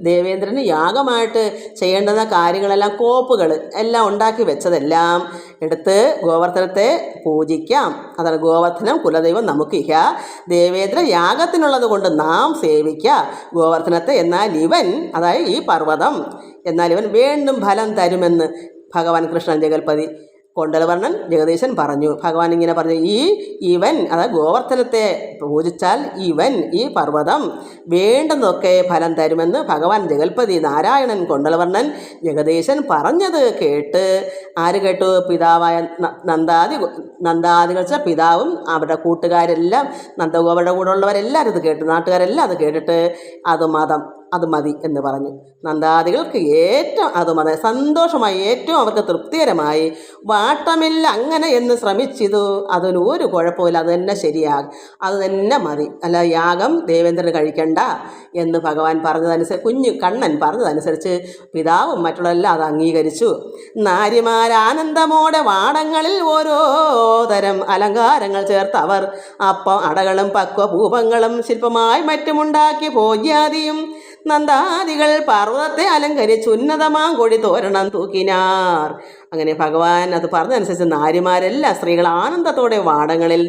ദേവേന്ദ്രന് യാഗമായിട്ട് ചെയ്യേണ്ടുന്ന കാര്യങ്ങളെല്ലാം കോപ്പുകൾ എല്ലാം ഉണ്ടാക്കി വെച്ചതെല്ലാം എടുത്ത് ഗോവർദ്ധനത്തെ പൂജിക്കാം. അതാണ് ഗോവർദ്ധനം കുലദൈവം നമുക്കിഹ. ദേവേന്ദ്ര യാഗത്തിനുള്ളത് കൊണ്ട് നാം സേവിക്കുക ഗോവർദ്ധനത്തെ. എന്നാൽ ഇവൻ, അതായത് ഈ പർവ്വതം, എന്നാൽ ഇവൻ വീണ്ടും ഫലം തരുമെന്ന് ഭഗവാൻ കൃഷ്ണൻ ജഗൽപതി കൊണ്ടൽവർണ്ണൻ ജഗദീശൻ പറഞ്ഞു. ഭഗവാൻ ഇങ്ങനെ പറഞ്ഞു, ഇവൻ അതായത് ഗോവർദ്ധനത്തെ പൂജിച്ചാൽ ഇവൻ ഈ പർവ്വതം വേണ്ടുന്നതൊക്കെ ഫലം തരുമെന്ന് ഭഗവാൻ ജഗൽപതി നാരായണൻ കൊണ്ടൽവർണ്ണൻ ജഗദീശൻ പറഞ്ഞത് കേട്ട് ആര് കേട്ടു? പിതാവായ നന്ദാദികൾ പിതാവും അവരുടെ കൂട്ടുകാരെല്ലാം, നന്ദഗോപരുടെ കൂടെ ഉള്ളവരെല്ലാവരും ഇത് കേട്ടു. നാട്ടുകാരെല്ലാം അത് കേട്ടിട്ട് അത് മതം അത് മതി എന്ന് പറഞ്ഞു. നന്ദാദികൾക്ക് ഏറ്റവും അത് മതി, സന്തോഷമായി, ഏറ്റവും അവർക്ക് തൃപ്തികരമായി. വാട്ടമില്ല അങ്ങനെ എന്ന് ശ്രമിച്ചിതു, അതിന് ഒരു കുഴപ്പമില്ല, അത് തന്നെ ശരിയാകും, അത് തന്നെ മതി, അല്ല യാഗം ദേവേന്ദ്രന് കഴിക്കണ്ട എന്ന് ഭഗവാൻ പറഞ്ഞതനുസരിച്ച് കണ്ണൻ പറഞ്ഞതനുസരിച്ച് പിതാവും മറ്റുള്ളവരെല്ലാം അത് അംഗീകരിച്ചു. നാരിമാരാനന്ദമോടെ വാടങ്ങളിൽ ഓരോ തരം അലങ്കാരങ്ങൾ ചേർത്ത് അവർ അപ്പം അടകളും പക്വഭൂപങ്ങളും ശില്പമായി മറ്റുമുണ്ടാക്കി ഭോജ്യാദിയും നന്ദാദികൾ പർവ്വതത്തെ അലങ്കരിച്ച് ഉന്നതമാം കൊടി തോരണം തൂക്കിനാർ. അങ്ങനെ ഭഗവാൻ അത് പറഞ്ഞതനുസരിച്ച് നാരിമാരെല്ലാം സ്ത്രീകൾ ആനന്ദത്തോടെ വാടങ്ങളിൽ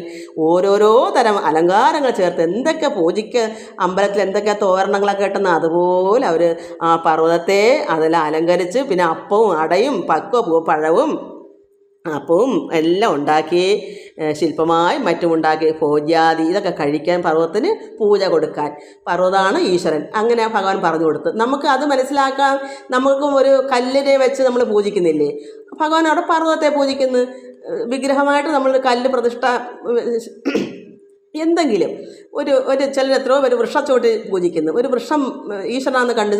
ഓരോരോ തരം അലങ്കാരങ്ങൾ ചേർത്ത് എന്തൊക്കെ പൂജയ്ക്ക് അമ്പലത്തിൽ എന്തൊക്കെ തോരണങ്ങളൊക്കെ കിട്ടുന്ന അതുപോലെ അവർ ആ പർവ്വതത്തെ അതെല്ലാം അലങ്കരിച്ച് പിന്നെ അപ്പവും അടയും പഴവും അപ്പവും എല്ലാം ഉണ്ടാക്കി ശില്പമായി മറ്റുമുണ്ടാക്കി ഭോജ്യാദി ഇതൊക്കെ കഴിക്കാൻ പർവ്വതത്തിന് പൂജ കൊടുക്കാൻ. പർവ്വതമാണ് ഈശ്വരൻ. അങ്ങനെ ഭഗവാൻ പറഞ്ഞു കൊടുത്ത് നമുക്ക് അത് മനസ്സിലാക്കാം. നമുക്കും ഒരു കല്ലിനെ വെച്ച് നമ്മൾ പൂജിക്കുന്നില്ലേ, ഭഗവാൻ അവിടെ പർവ്വതത്തെ പൂജിക്കുന്നു. വിഗ്രഹമായിട്ട് നമ്മൾ കല്ല് പ്രതിഷ്ഠ എന്തെങ്കിലും ഒരു ചിലർ എത്രയോ ഒരു വൃക്ഷച്ചോട്ട് പൂജിക്കുന്നു. ഒരു വൃക്ഷം ഈശ്വരനാണെന്ന് കണ്ട്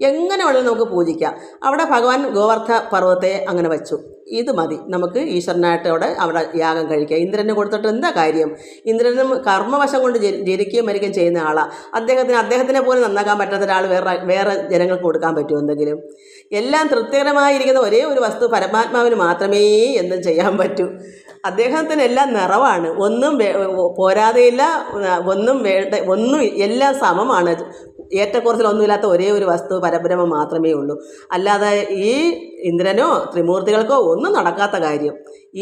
എങ്ങനെ വേണമെങ്കിലും നമുക്ക് പൂജിക്കാം. അവിടെ ഭഗവാൻ ഗോവർദ്ധ പർവ്വതത്തെ അങ്ങനെ വച്ചു. ഇത് മതി, നമുക്ക് ഈശ്വരനായിട്ട് അവിടെ യാഗം കഴിക്കാം. ഇന്ദ്രന് കൊടുത്തിട്ട് എന്താ കാര്യം? ഇന്ദ്രനും കർമ്മവശം കൊണ്ട് ജനിക്കുകയും മരിക്കുകയും ചെയ്യുന്ന ആളാണ്. അദ്ദേഹത്തിനെ പോലും നന്നാക്കാൻ പറ്റാത്ത ഒരാൾ വേറെ ജനങ്ങൾക്ക് കൊടുക്കാൻ പറ്റുമോ എന്തെങ്കിലും? എല്ലാം തൃപ്തികരമായിരിക്കുന്ന ഒരേ ഒരു വസ്തു പരമാത്മാവിന് മാത്രമേ എന്തും ചെയ്യാൻ പറ്റൂ. അദ്ദേഹത്തിന് എല്ലാം നിറവാണ്, ഒന്നും പോരാതെയില്ല, ഒന്നും എല്ലാം സമമാണ്. ഏറ്റക്കുറച്ചിലൊന്നുമില്ലാത്ത ഒരേ ഒരു വസ്തു പരബ്രഹ്മം മാത്രമേ ഉള്ളൂ. അല്ലാതെ ഈ ഇന്ദ്രനോ ത്രിമൂർത്തികൾക്കോ ഒന്നും നടക്കാത്ത കാര്യം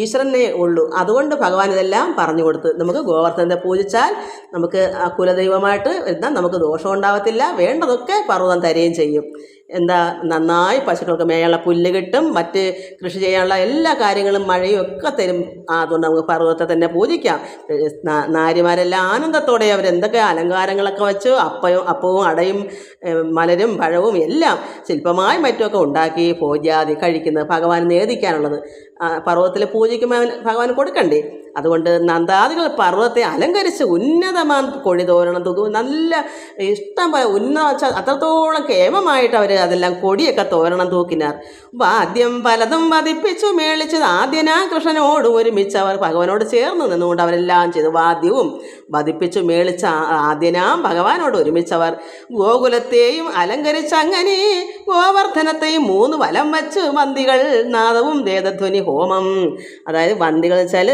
ഈശ്വരനെ ഉള്ളൂ. അതുകൊണ്ട് ഭഗവാൻ ഇതെല്ലാം പറഞ്ഞു കൊടുത്ത് നമുക്ക് ഗോവർദ്ധനെ പൂജിച്ചാൽ നമുക്ക് കുലദൈവമായിട്ട് എന്നാൽ നമുക്ക് ദോഷം ഉണ്ടാവത്തില്ല. വേണ്ടതൊക്കെ പർവ്വതം തരുകയും ചെയ്യും. എന്താ നന്നായി പശുക്കൾക്ക് മേയുള്ള പുല്ല് കിട്ടും, മറ്റ് കൃഷി ചെയ്യാനുള്ള എല്ലാ കാര്യങ്ങളും മഴയും ഒക്കെ തരും. അതുകൊണ്ട് നമുക്ക് പർവ്വതത്തെ തന്നെ പൂജിക്കാം. നാരിമാരെല്ലാം ആനന്ദത്തോടെ അവരെന്തൊക്കെ അലങ്കാരങ്ങളൊക്കെ വെച്ച് അപ്പവും അടയും മലരും പഴവും എല്ലാം ശില്പമായി മറ്റുമൊക്കെ ഉണ്ടാക്കി ഭോജ്യാദി കഴിക്കുന്നത് ഭഗവാൻ നേദിക്കാനുള്ളത് പർവ്വതത്തിൽ പൂജിക്കുമ്പോൾ ഭഗവാൻ കൊടുക്കണ്ടേ. അതുകൊണ്ട് നന്ദാദികൾ പർവ്വതത്തെ അലങ്കരിച്ച് ഉന്നതമാൻ കൊടി തോരണം തൂക്കും. നല്ല ഇഷ്ടം പോലെ അത്രത്തോളം കേമമായിട്ട് അവർ അതെല്ലാം കൊടിയൊക്കെ തോരണം തൂക്കിനാർ. വാദ്യം പലതും വധിപ്പിച്ചു മേളിച്ചത് ആദ്യനാ കൃഷ്ണനോടും ഒരുമിച്ച് അവർ ഭഗവാനോട് ചേർന്ന് നിന്നുകൊണ്ട് അവരെല്ലാം ചെയ്തു. വാദ്യവും വധിപ്പിച്ചു മേളിച്ച ആദ്യനാം ഭഗവാനോട് ഒരുമിച്ചവർ ഗോകുലത്തെയും അലങ്കരിച്ചങ്ങനെ ഗോവർദ്ധനത്തെയും 3 വലം വച്ച് വന്ദികൾ നാദവും വേദധ്വനി ഹോമം. അതായത് വന്ദികൾ വെച്ചാൽ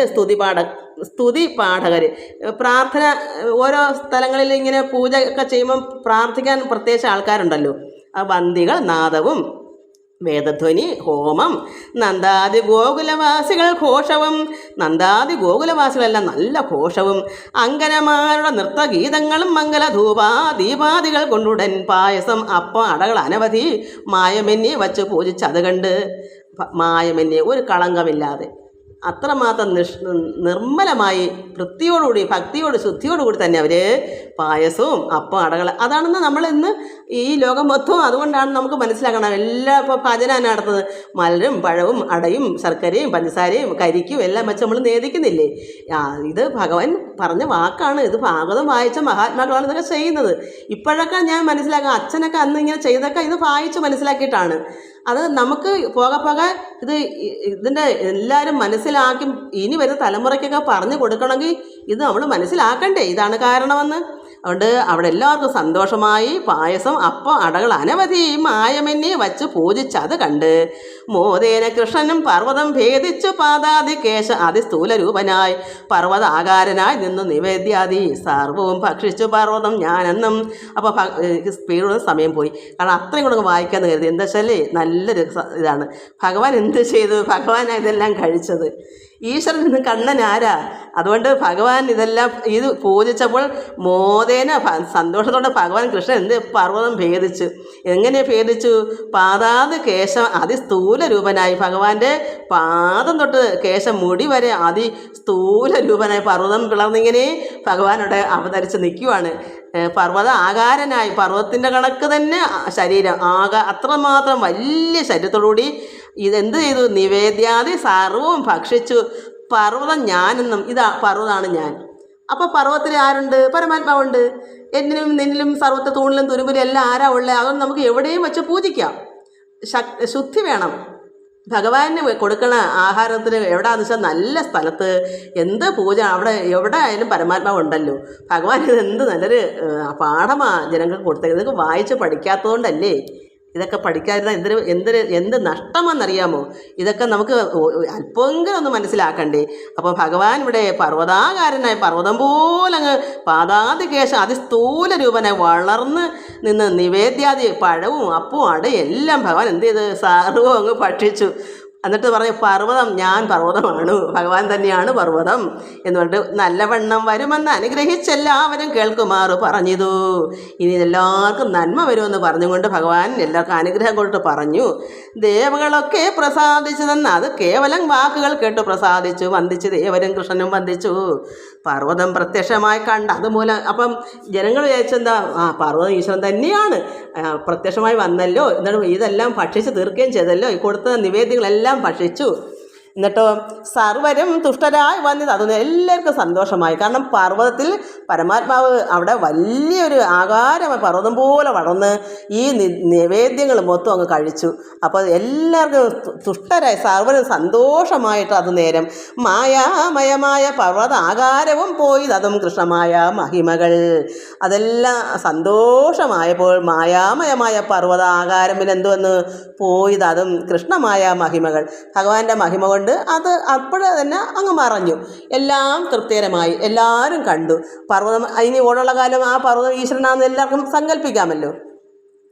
സ്തുതി പാഠകർ. പ്രാർത്ഥന ഓരോ സ്ഥലങ്ങളിൽ ഇങ്ങനെ പൂജ ഒക്കെ ചെയ്യുമ്പം പ്രാർത്ഥിക്കാൻ പ്രത്യേകിച്ച് ആൾക്കാരുണ്ടല്ലോ. ആ വന്ദികൾ നാദവും വേദധ്വനി ഹോമം. നന്ദാദി ഗോകുലവാസികൾ ഘോഷവും, നന്ദാദി ഗോകുലവാസികളെല്ലാം നല്ല ഘോഷവും. അങ്കനമാരുടെ നൃത്തഗീതങ്ങളും മംഗലധൂപാദീപാദികൾ കൊണ്ടുടൻ പായസം അപ്പം അടകൾ അനവധി മായമന്യെ വച്ച് പൂജിച്ചത് കണ്ട് മായമന്യെ ഒരു കളങ്കമില്ലാതെ അത്രമാത്രം നിർമ്മലമായി വൃത്തിയോടുകൂടി ഭക്തിയോട് ശുദ്ധിയോടുകൂടി തന്നെ അവർ പായസവും അപ്പം അടകൾ അതാണെന്ന് നമ്മൾ ഇന്ന് ഈ ലോകം മൊത്തവും അതുകൊണ്ടാണ് നമുക്ക് മനസ്സിലാക്കണം. എല്ലാ ഇപ്പോൾ ഭജന നടത്തുന്നത് മലരും പഴവും അടയും ശർക്കരയും പഞ്ചസാരയും കരിക്കും എല്ലാം വെച്ച് നമ്മൾ നേദിക്കുന്നില്ലേ. ഇത് ഭഗവാൻ പറഞ്ഞ വാക്കാണ്. ഇത് ഭാഗവതം വായിച്ച മഹാത്മാക്കളാണ് ഇതൊക്കെ ചെയ്യുന്നത്. ഇപ്പോഴൊക്കെ ഞാൻ മനസ്സിലാക്കാം, അച്ഛനൊക്കെ അന്ന് ഇങ്ങനെ ചെയ്തൊക്കെ ഇത് വായിച്ച് മനസ്സിലാക്കിയിട്ടാണ്. അത് നമുക്ക് പോകെ ഇതിൻ്റെ എല്ലാവരും മനസ്സിലാക്കി ഇനി വരുന്ന തലമുറയ്ക്കൊക്കെ പറഞ്ഞു കൊടുക്കണമെങ്കിൽ ഇത് നമ്മൾ മനസ്സിലാക്കണ്ടേ ഇതാണ് കാരണമെന്ന്. അതുകൊണ്ട് അവിടെ എല്ലാവർക്കും സന്തോഷമായി പായസം അപ്പം അടകൾ അനവധി മായമന്യെ വച്ച് പൂജിച്ചത് കണ്ട് മോദേന കൃഷ്ണനും പർവ്വതം ഭേദിച്ചു പാദാദികേശ അതിസ്ഥൂല രൂപനായി പർവ്വതാകാരനായി നിന്നു നിവേദ്യാദി സർവവും ഭക്ഷിച്ചു പർവ്വതം ഞാനെന്നും. അപ്പോൾ സ്പീഡ് സമയം പോയി, കാരണം അത്രയും കൂടെ വായിക്കാമെന്ന് കരുതി. എന്താ വെച്ചാൽ നല്ലൊരു ഇതാണ്. ഭഗവാൻ എന്ത് ചെയ്തു? ഭഗവാനാണ് ഇതെല്ലാം കഴിച്ചത്. ഈശ്വരൻ ഇന്ന് കണ്ണൻ ആരാ? അതുകൊണ്ട് ഭഗവാൻ ഇതെല്ലാം ഇത് പൂജിച്ചപ്പോൾ മോദേന സന്തോഷത്തോടെ ഭഗവാൻ കൃഷ്ണൻ എന്ത് പർവ്വതം ഭേദിച്ചു. എങ്ങനെ ഭേദിച്ചു? പാദാത് കേശം അതിസ്ഥൂല രൂപനായി. ഭഗവാന്റെ പാദം തൊട്ട് കേശം മുടി വരെ അതിസ്ഥൂല രൂപനായി പർവ്വതം പിളർന്നിങ്ങനെ ഭഗവാനോട് അവതരിച്ച് നിൽക്കുവാണ്. പർവ്വത ആകാരനായി പർവ്വതത്തിൻ്റെ കണക്ക് തന്നെ ശരീരം അത്രമാത്രം വലിയ ശരീരത്തോടുകൂടി ഇതെന്ത് ചെയ്തു? നിവേദ്യാദി സർവവും ഭക്ഷിച്ചു പർവ്വതം ഞാനെന്നും. പർവ്വതമാണ് ഞാൻ. അപ്പോൾ പർവ്വതത്തിൽ ആരുണ്ട്? പരമാത്മാവുണ്ട്. എന്നിലും നിന്നിലും സർവ്വത്തെ തൂണിലും തുരുമ്പിലും എല്ലാം ആരാ ഉള്ളത്? അതൊന്നും നമുക്ക് എവിടെയും വെച്ച് പൂജിക്കാം. ശുദ്ധി വേണം. ഭഗവാന് കൊടുക്കണ ആഹാരത്തിന് എവിടെയാണെന്ന് വെച്ചാൽ നല്ല സ്ഥലത്ത് എന്ത് പൂജ, അവിടെ എവിടെ ആയാലും പരമാത്മാവ് ഉണ്ടല്ലോ. ഭഗവാൻ ഇത് എന്ത് നല്ലൊരു പാഠമാണ് ജനങ്ങൾക്ക് കൊടുത്തത്. ഇതൊക്കെ വായിച്ച് പഠിക്കാത്തതുകൊണ്ടല്ലേ ഇതൊക്കെ പഠിക്കാതിരുന്ന എന്ത് നഷ്ടമെന്നറിയാമോ? ഇതൊക്കെ നമുക്ക് അല്പമെങ്കിലും ഒന്ന് മനസ്സിലാക്കണ്ടേ. അപ്പോൾ ഭഗവാൻ ഇവിടെ പർവ്വതാകാരനായി പർവ്വതം പോലങ്ങ് പാതാതികേശം അതിസ്ഥൂല രൂപനായി വളർന്ന് നിന്ന് നിവേദ്യാദി പഴവും അപ്പവും അടയും എല്ലാം ഭഗവാൻ എന്ത് ചെയ്ത് സർവ്വം അങ്ങ് ഭക്ഷിച്ചു. എന്നിട്ട് പറഞ്ഞു, പർവ്വതം ഞാൻ പർവ്വതമാണ്, ഭഗവാൻ തന്നെയാണ് പർവ്വതം എന്ന് പറഞ്ഞിട്ട് നല്ലവണ്ണം വരുമെന്ന് അനുഗ്രഹിച്ചെല്ലാവരും കേൾക്കുമാറ് പറഞ്ഞിതു. ഇനി എല്ലാവർക്കും നന്മ വരുമെന്ന് പറഞ്ഞുകൊണ്ട് ഭഗവാൻ എല്ലാവർക്കും അനുഗ്രഹം കൊടുത്ത് പറഞ്ഞു. ദേവകളൊക്കെ പ്രസാദിച്ചതെന്ന് അത് കേവലം വാക്കുകൾ കേട്ട് പ്രസാദിച്ചു. വന്ദിച്ച് ദേവരും കൃഷ്ണനും വന്ദിച്ചു. പർവ്വതം പ്രത്യക്ഷമായി കണ്ട അതുമൂലം അപ്പം ജനങ്ങൾ വിചാരിച്ചെന്താ, പർവ്വതം ഈശ്വരൻ തന്നെയാണ് പ്രത്യക്ഷമായി വന്നല്ലോ, എന്നിട്ട് ഇതെല്ലാം ഭക്ഷിച്ച് തീർക്കുകയും ചെയ്തല്ലോ, ഈ കൊടുത്ത നിവേദ്യങ്ങളെല്ലാം ഭക്ഷിച്ചു. എന്നിട്ടോ സർവരും തുഷ്ടരായി വന്നത് അതൊന്നും എല്ലാവർക്കും സന്തോഷമായി. കാരണം പർവ്വതത്തിൽ പരമാത്മാവ് അവിടെ വലിയൊരു ആകാരമായി പർവ്വതം പോലെ വളർന്ന് ഈ നിവേദ്യങ്ങൾ മൊത്തം അങ്ങ് കഴിച്ചു. അപ്പോൾ എല്ലാവർക്കും തുഷ്ടരായി സർവരും സന്തോഷമായിട്ട് അത് നേരം മായാമയമായ പർവ്വത ആകാരവും പോയി അതും കൃഷ്ണമായ മഹിമകൾ. അതെല്ലാം സന്തോഷമായപ്പോൾ മായാമയമായ പർവ്വത ആകാരം പിന്നെ എന്തുവന്ന് പോയത് അതും കൃഷ്ണമായ മഹിമകൾ, ഭഗവാന്റെ മഹിമ കൊണ്ട് അത് അപ്പോഴേ തന്നെ അങ്ങ് മറഞ്ഞു. എല്ലാം തൃപ്തികരമായി, എല്ലാവരും കണ്ടു. പർവ്വതം ഇനി ഓടുള്ള കാലം ആ പർവ്വതം ഈശ്വരനാണെന്ന് എല്ലാവർക്കും സങ്കല്പിക്കാമല്ലോ.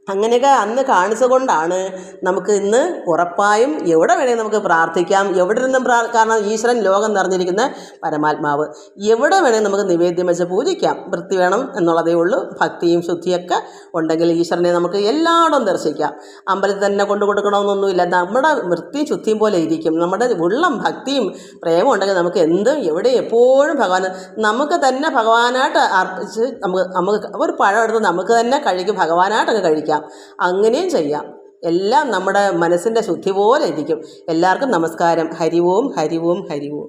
അങ്ങനെയൊക്കെ അന്ന് കാണിച്ചുകൊണ്ടാണ് നമുക്ക് ഇന്ന് ഉറപ്പായും എവിടെ വേണമെങ്കിൽ നമുക്ക് പ്രാർത്ഥിക്കാം. എവിടെ നിന്നും കാരണം ഈശ്വരൻ ലോകം നിറഞ്ഞിരിക്കുന്ന പരമാത്മാവ്, എവിടെ വേണമെങ്കിൽ നമുക്ക് നിവേദ്യം വെച്ച് പൂജിക്കാം. വൃത്തി വേണം എന്നുള്ളതേ ഉള്ളൂ. ഭക്തിയും ശുദ്ധിയൊക്കെ ഉണ്ടെങ്കിൽ ഈശ്വരനെ നമുക്ക് എല്ലായിടവും ദർശിക്കാം. അമ്പലത്തിൽ തന്നെ കൊണ്ടു കൊടുക്കണമെന്നൊന്നുമില്ല. നമ്മുടെ വൃത്തിയും ശുദ്ധിയും പോലെ ഇരിക്കും. നമ്മുടെ ഉള്ളം ഭക്തിയും പ്രേമം ഉണ്ടെങ്കിൽ നമുക്ക് എന്തും എവിടെ എപ്പോഴും നമുക്ക് തന്നെ ഭഗവാനായിട്ട് അർപ്പിച്ച് നമുക്ക് ഒരു പഴം എടുത്ത് നമുക്ക് തന്നെ കഴിക്കും, ഭഗവാനായിട്ടൊക്കെ കഴിക്കാം. അങ്ങനെയും ചെയ്യാം. എല്ലാം നമ്മുടെ മനസ്സിൻ്റെ ശുദ്ധി പോലെ ഇരിക്കും. എല്ലാവർക്കും നമസ്കാരം. ഹരി ഓം ഹരി ഓം ഹരി ഓം.